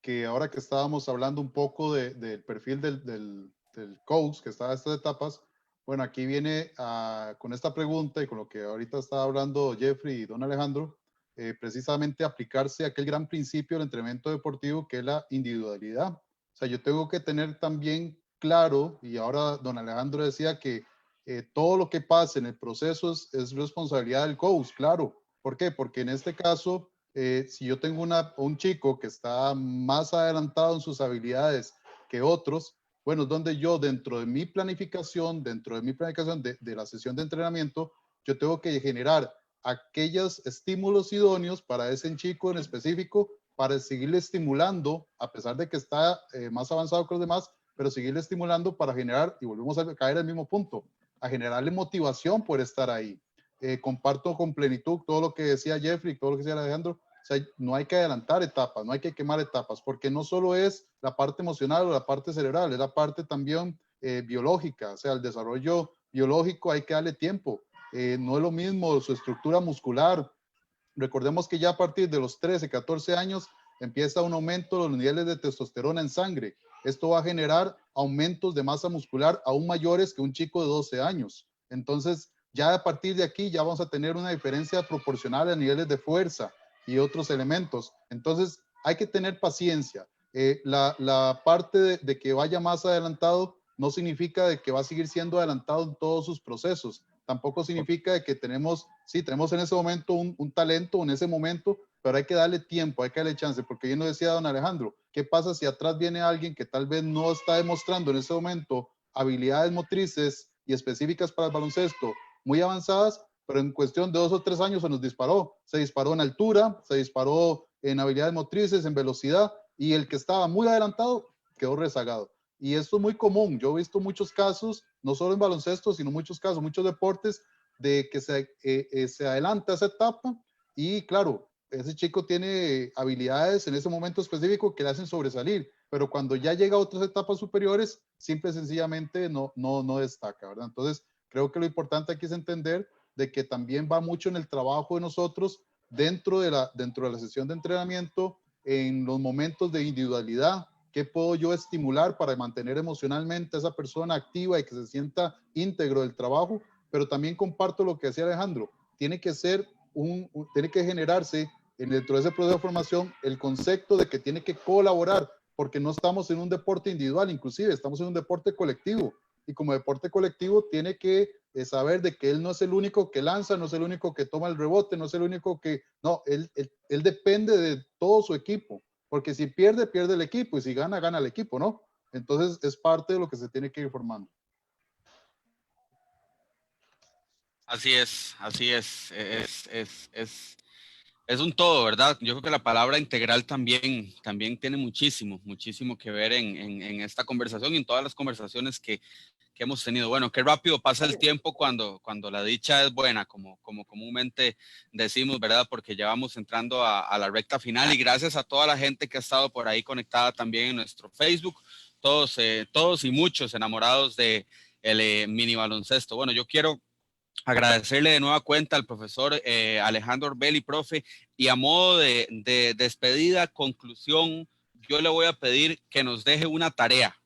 que ahora que estábamos hablando un poco del perfil del coach que está en estas etapas, bueno, aquí viene con esta pregunta y con lo que ahorita estaba hablando Jeffrey y don Alejandro, precisamente aplicarse aquel gran principio del entrenamiento deportivo que es la individualidad. O sea, yo tengo que tener también claro, y ahora don Alejandro decía que todo lo que pase en el proceso es responsabilidad del coach, claro. ¿Por qué? Porque en este caso, si yo tengo un chico que está más adelantado en sus habilidades que otros, bueno, es donde yo dentro de mi planificación de la sesión de entrenamiento, yo tengo que generar aquellos estímulos idóneos para ese chico en específico, para seguirle estimulando, a pesar de que está más avanzado que los demás, pero seguirle estimulando para generar, y volvemos a caer al mismo punto, a generarle motivación por estar ahí. Comparto con plenitud todo lo que decía Jeffrey, todo lo que decía Alejandro. O sea, no hay que adelantar etapas, no hay que quemar etapas, porque no solo es la parte emocional o la parte cerebral, es la parte también biológica. O sea, el desarrollo biológico hay que darle tiempo. No es lo mismo su estructura muscular. Recordemos que ya a partir de los 13, 14 años empieza un aumento de los niveles de testosterona en sangre. Esto va a generar aumentos de masa muscular aún mayores que un chico de 12 años. Entonces, ya a partir de aquí ya vamos a tener una diferencia proporcional a niveles de fuerza y otros elementos. Entonces, hay que tener paciencia. La parte de que vaya más adelantado no significa de que va a seguir siendo adelantado en todos sus procesos. Tampoco significa de que tenemos en ese momento un talento en ese momento, pero hay que darle tiempo, hay que darle chance, porque yo no decía don Alejandro, ¿qué pasa si atrás viene alguien que tal vez no está demostrando en ese momento habilidades motrices y específicas para el baloncesto muy avanzadas, pero en cuestión de 2 o 3 años se disparó en altura, se disparó en habilidades motrices, en velocidad, y el que estaba muy adelantado quedó rezagado. Y esto es muy común, yo he visto muchos casos, no solo en baloncesto, sino muchos casos, muchos deportes, de que se adelanta esa etapa y claro, ese chico tiene habilidades en ese momento específico que le hacen sobresalir, pero cuando ya llega a otras etapas superiores, simple y sencillamente no destaca, ¿verdad? Entonces, creo que lo importante aquí es entender de que también va mucho en el trabajo de nosotros dentro de la sesión de entrenamiento, en los momentos de individualidad. ¿Qué puedo yo estimular para mantener emocionalmente a esa persona activa y que se sienta íntegro del trabajo? Pero también comparto lo que decía Alejandro, tiene que generarse dentro de ese proceso de formación el concepto de que tiene que colaborar, porque no estamos en un deporte individual, inclusive estamos en un deporte colectivo, y como deporte colectivo tiene que saber de que él no es el único que lanza, no es el único que toma el rebote, no es el único que, no, él depende de todo su equipo, porque si pierde, pierde el equipo, y si gana, gana el equipo, ¿no? Entonces es parte de lo que se tiene que ir formando. Así es, es un todo, ¿verdad? Yo creo que la palabra integral también tiene muchísimo que ver en esta conversación y en todas las conversaciones que hemos tenido. Bueno, qué rápido pasa el tiempo cuando la dicha es buena, como comúnmente decimos, ¿verdad? Porque ya vamos entrando a la recta final, y gracias a toda la gente que ha estado por ahí conectada también en nuestro Facebook, todos y muchos enamorados de el mini baloncesto. Bueno, yo quiero agradecerle de nueva cuenta al profesor Alejandro Orbelli, profe, y a modo de despedida, conclusión, yo le voy a pedir que nos deje una tarea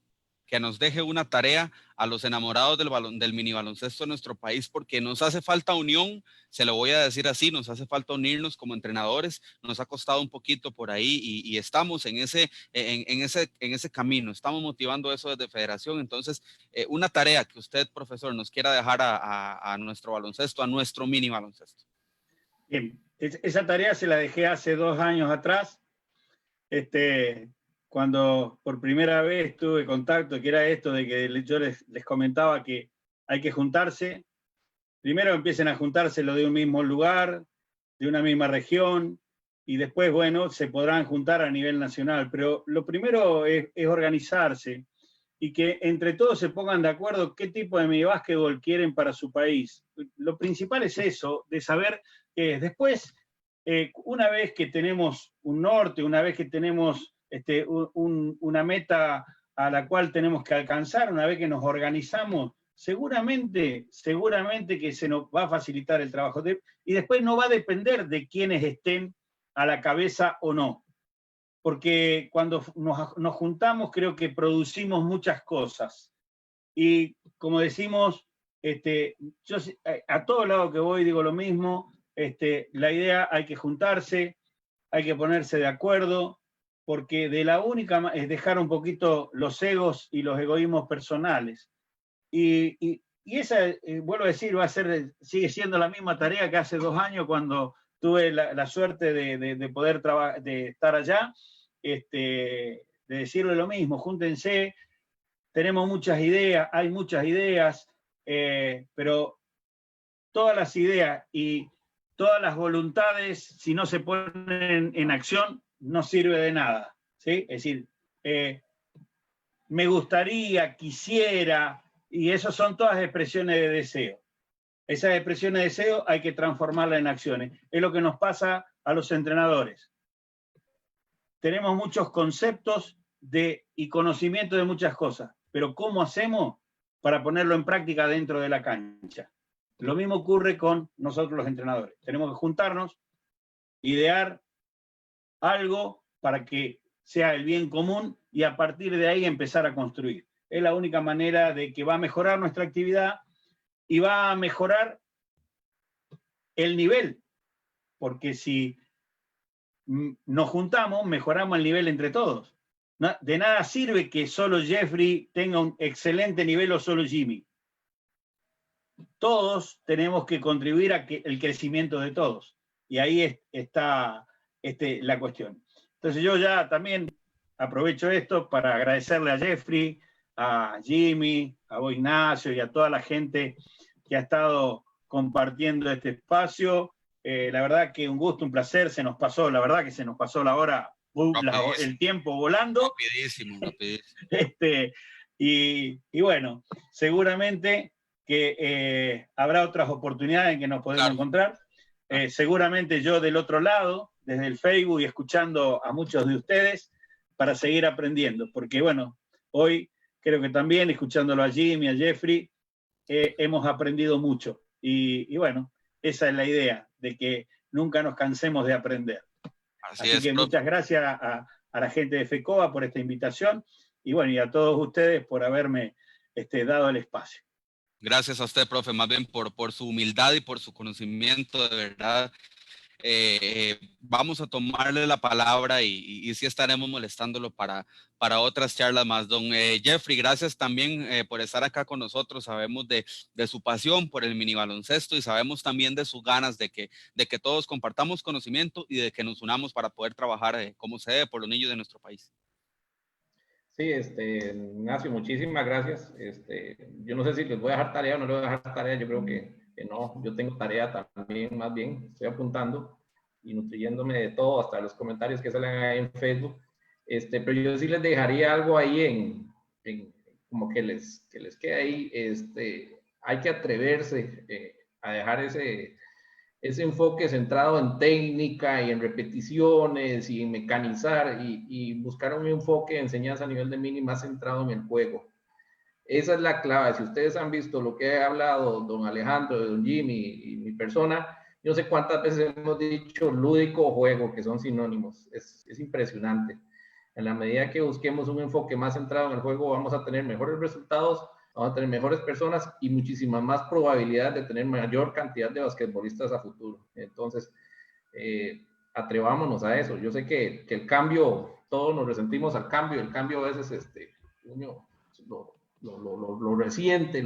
a los enamorados del mini baloncesto de nuestro país, porque nos hace falta unión, se lo voy a decir así, nos hace falta unirnos como entrenadores, nos ha costado un poquito por ahí y estamos en ese camino, estamos motivando eso desde Federación. Entonces, una tarea que usted, profesor, nos quiera dejar a nuestro baloncesto, a nuestro mini baloncesto. Bien, esa tarea se la dejé hace 2 años atrás. cuando por primera vez tuve contacto, que era esto de que yo les comentaba que hay que juntarse, primero empiecen a juntarse lo de un mismo lugar, de una misma región, y después, bueno, se podrán juntar a nivel nacional. Pero lo primero es organizarse y que entre todos se pongan de acuerdo qué tipo de minibásquetbol quieren para su país. Lo principal es eso, de saber que después, una vez que tenemos un norte, una vez que tenemos una meta a la cual tenemos que alcanzar, una vez que nos organizamos, seguramente que se nos va a facilitar el trabajo. Y después no va a depender de quiénes estén a la cabeza o no. Porque cuando nos juntamos creo que producimos muchas cosas. Y como decimos, yo a todos lados que voy digo lo mismo, la idea hay que juntarse, hay que ponerse de acuerdo, porque de la única es dejar un poquito los egos y los egoísmos personales. Y esa, vuelvo a decir, sigue siendo la misma tarea que hace 2 años cuando tuve la suerte de poder de estar allá, de decirle lo mismo, júntense, tenemos muchas ideas, hay muchas ideas, pero todas las ideas y todas las voluntades, si no se ponen en acción, no sirve de nada, ¿sí? Es decir, me gustaría, quisiera, y eso son todas expresiones de deseo. Esas expresiones de deseo hay que transformarlas en acciones. Es lo que nos pasa a los entrenadores. Tenemos muchos conceptos y conocimiento de muchas cosas, pero ¿cómo hacemos para ponerlo en práctica dentro de la cancha? Lo mismo ocurre con nosotros los entrenadores. Tenemos que juntarnos, idear algo para que sea el bien común y a partir de ahí empezar a construir. Es la única manera de que va a mejorar nuestra actividad y va a mejorar el nivel, porque si nos juntamos, mejoramos el nivel entre todos. De nada sirve que solo Jeffrey tenga un excelente nivel o solo Jimmy. Todos tenemos que contribuir a el crecimiento de todos. Y ahí está la cuestión. Entonces yo ya también aprovecho esto para agradecerle a Jeffrey, a Jimmy, a vos Ignacio y a toda la gente que ha estado compartiendo este espacio. La verdad que un gusto, un placer, se nos pasó la hora, el tiempo volando. Rapidísimo. Y bueno, seguramente que habrá otras oportunidades en que nos podemos encontrar. Seguramente yo del otro lado, desde el Facebook y escuchando a muchos de ustedes para seguir aprendiendo, porque bueno, hoy creo que también escuchándolo a Jimmy, a Jeffrey, hemos aprendido mucho. Y bueno, esa es la idea, de que nunca nos cansemos de aprender. Así que muchas gracias a la gente de FECOA por esta invitación y bueno, y a todos ustedes por haberme dado el espacio. Gracias a usted, profe, más bien por su humildad y por su conocimiento, de verdad. Vamos a tomarle la palabra y sí estaremos molestándolo para otras charlas más. Don Jeffrey, gracias también por estar acá con nosotros. Sabemos de su pasión por el mini baloncesto y sabemos también de sus ganas de que todos compartamos conocimiento y de que nos unamos para poder trabajar como se debe por los niños de nuestro país. Sí, Ignacio, muchísimas gracias. Yo no sé si les voy a dejar tarea o no les voy a dejar tarea. Yo creo que no, yo tengo tarea también, más bien, estoy apuntando y nutriéndome de todo, hasta los comentarios que salen ahí en Facebook. Pero yo sí les dejaría algo ahí como que les quede ahí. Hay que atreverse a dejar ese enfoque centrado en técnica y en repeticiones y en mecanizar y buscar un enfoque de enseñanza a nivel de mini más centrado en el juego. Esa es la clave. Si ustedes han visto lo que ha hablado don Alejandro, don Jimmy y mi persona, yo no sé cuántas veces hemos dicho lúdico o juego, que son sinónimos. Es impresionante. En la medida que busquemos un enfoque más centrado en el juego, vamos a tener mejores resultados, vamos a tener mejores personas y muchísimas más probabilidades de tener mayor cantidad de basquetbolistas a futuro. Entonces, atrevámonos a eso. Yo sé que el cambio, todos nos resentimos al cambio. El cambio a veces, lo resiente,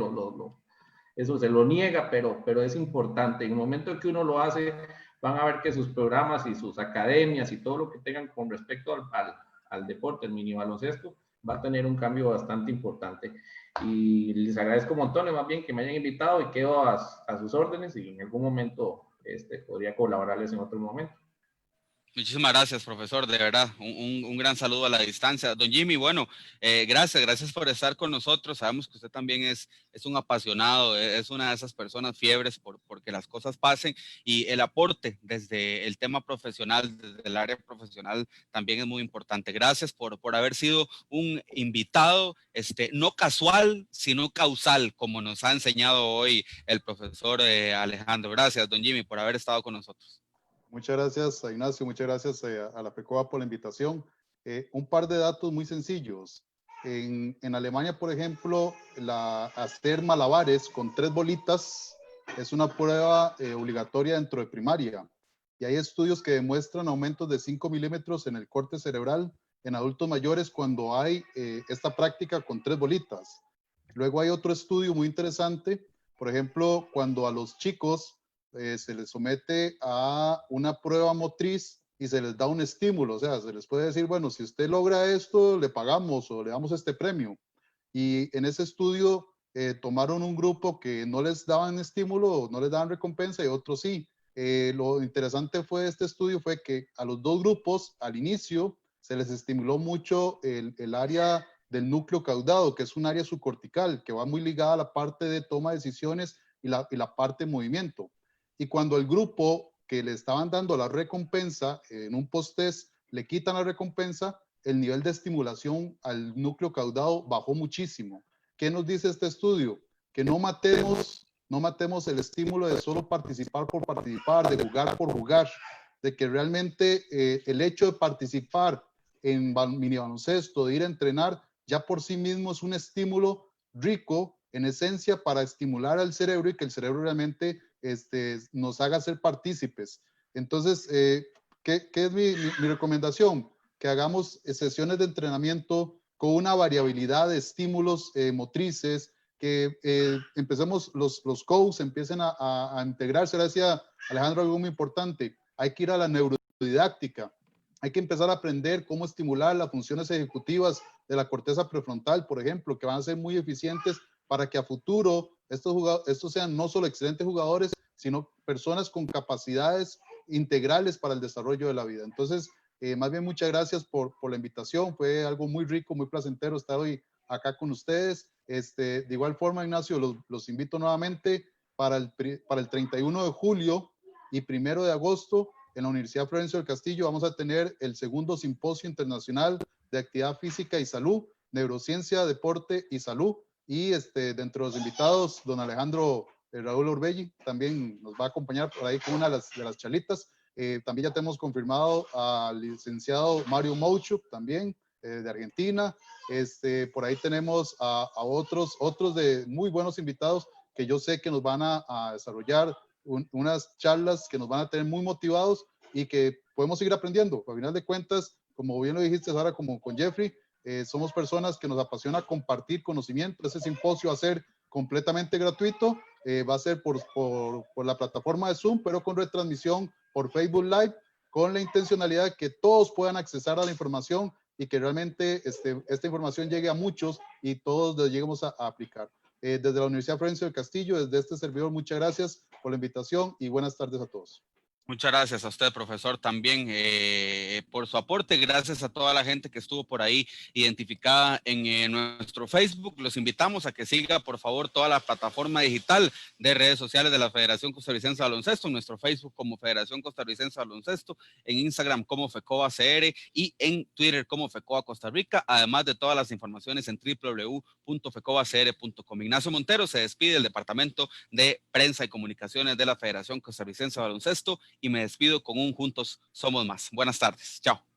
eso se lo niega, pero es importante. En el momento en que uno lo hace, van a ver que sus programas y sus academias y todo lo que tengan con respecto al deporte, el mini baloncesto, va a tener un cambio bastante importante. Y les agradezco un montón, más bien que me hayan invitado y quedo a sus órdenes y en algún momento podría colaborarles en otro momento. Muchísimas gracias, profesor, de verdad, un gran saludo a la distancia. Don Jimmy, bueno, gracias por estar con nosotros. Sabemos que usted también es un apasionado, es una de esas personas fiebres porque las cosas pasen, y el aporte desde el tema profesional, desde el área profesional, también es muy importante. Gracias por haber sido un invitado, no casual, sino causal, como nos ha enseñado hoy el profesor Alejandro. Gracias, don Jimmy, por haber estado con nosotros. Muchas gracias, Ignacio. Muchas gracias a la FECOA por la invitación. Un par de datos muy sencillos. En Alemania, por ejemplo, hacer malabares con 3 bolitas es una prueba obligatoria dentro de primaria. Y hay estudios que demuestran aumentos de 5 milímetros en el corte cerebral en adultos mayores cuando hay esta práctica con 3 bolitas. Luego hay otro estudio muy interesante, por ejemplo, cuando a los chicos se les somete a una prueba motriz y se les da un estímulo, o sea, se les puede decir, bueno, si usted logra esto, le pagamos o le damos este premio. Y en ese estudio tomaron un grupo que no les daban estímulo, no les daban recompensa, y otros sí. Lo interesante fue este estudio fue que a los 2 grupos, al inicio, se les estimuló mucho el área del núcleo caudado, que es un área subcortical, que va muy ligada a la parte de toma de decisiones y la parte de movimiento. Y cuando el grupo que le estaban dando la recompensa en un post-test le quitan la recompensa, el nivel de estimulación al núcleo caudado bajó muchísimo. ¿Qué nos dice este estudio? Que no matemos el estímulo de solo participar por participar, de jugar por jugar, de que realmente el hecho de participar en mini baloncesto, de ir a entrenar, ya por sí mismo es un estímulo rico en esencia para estimular al cerebro y que el cerebro realmente nos haga ser partícipes. Entonces, ¿qué es mi recomendación? Que hagamos sesiones de entrenamiento con una variabilidad de estímulos motrices, que empecemos, los coaches empiecen a integrarse. Ahora decía Alejandro algo muy importante, hay que ir a la neurodidáctica, hay que empezar a aprender cómo estimular las funciones ejecutivas de la corteza prefrontal, por ejemplo, que van a ser muy eficientes para que a futuro estos sean no solo excelentes jugadores, sino personas con capacidades integrales para el desarrollo de la vida. Entonces, más bien muchas gracias por la invitación. Fue algo muy rico, muy placentero estar hoy acá con ustedes. De igual forma, Ignacio, los invito nuevamente para el 31 de julio y 1 de agosto en la Universidad Florencio del Castillo. Vamos a tener el segundo simposio internacional de actividad física y salud, neurociencia, deporte y salud. Y dentro de los invitados, don Alejandro Raúl Orbelli también nos va a acompañar por ahí con una de las charlitas. También ya tenemos confirmado al licenciado Mario Moucho, también de Argentina. Por ahí tenemos a otros de muy buenos invitados que yo sé que nos van a desarrollar unas charlas que nos van a tener muy motivados y que podemos seguir aprendiendo. A final de cuentas, como bien lo dijiste ahora, como con Jeffrey, somos personas que nos apasiona compartir conocimiento. Ese simposio va a ser completamente gratuito, va a ser por la plataforma de Zoom, pero con retransmisión por Facebook Live, con la intencionalidad de que todos puedan accesar a la información y que realmente esta información llegue a muchos y todos lo lleguemos a aplicar. Desde la Universidad Florencio del Castillo, desde este servidor, muchas gracias por la invitación y buenas tardes a todos. Muchas gracias a usted, profesor, también por su aporte. Gracias a toda la gente que estuvo por ahí identificada en nuestro Facebook. Los invitamos a que siga, por favor, toda la plataforma digital de redes sociales de la Federación Costarricense de Baloncesto, en nuestro Facebook como Federación Costarricense de Baloncesto, en Instagram como FECOBA CR y en Twitter como FECOBA Costa Rica, además de todas las informaciones en www.fecobacr.com. Ignacio Montero se despide del Departamento de Prensa y Comunicaciones de la Federación Costarricense de Baloncesto y me despido con un Juntos Somos Más. Buenas tardes. Chao.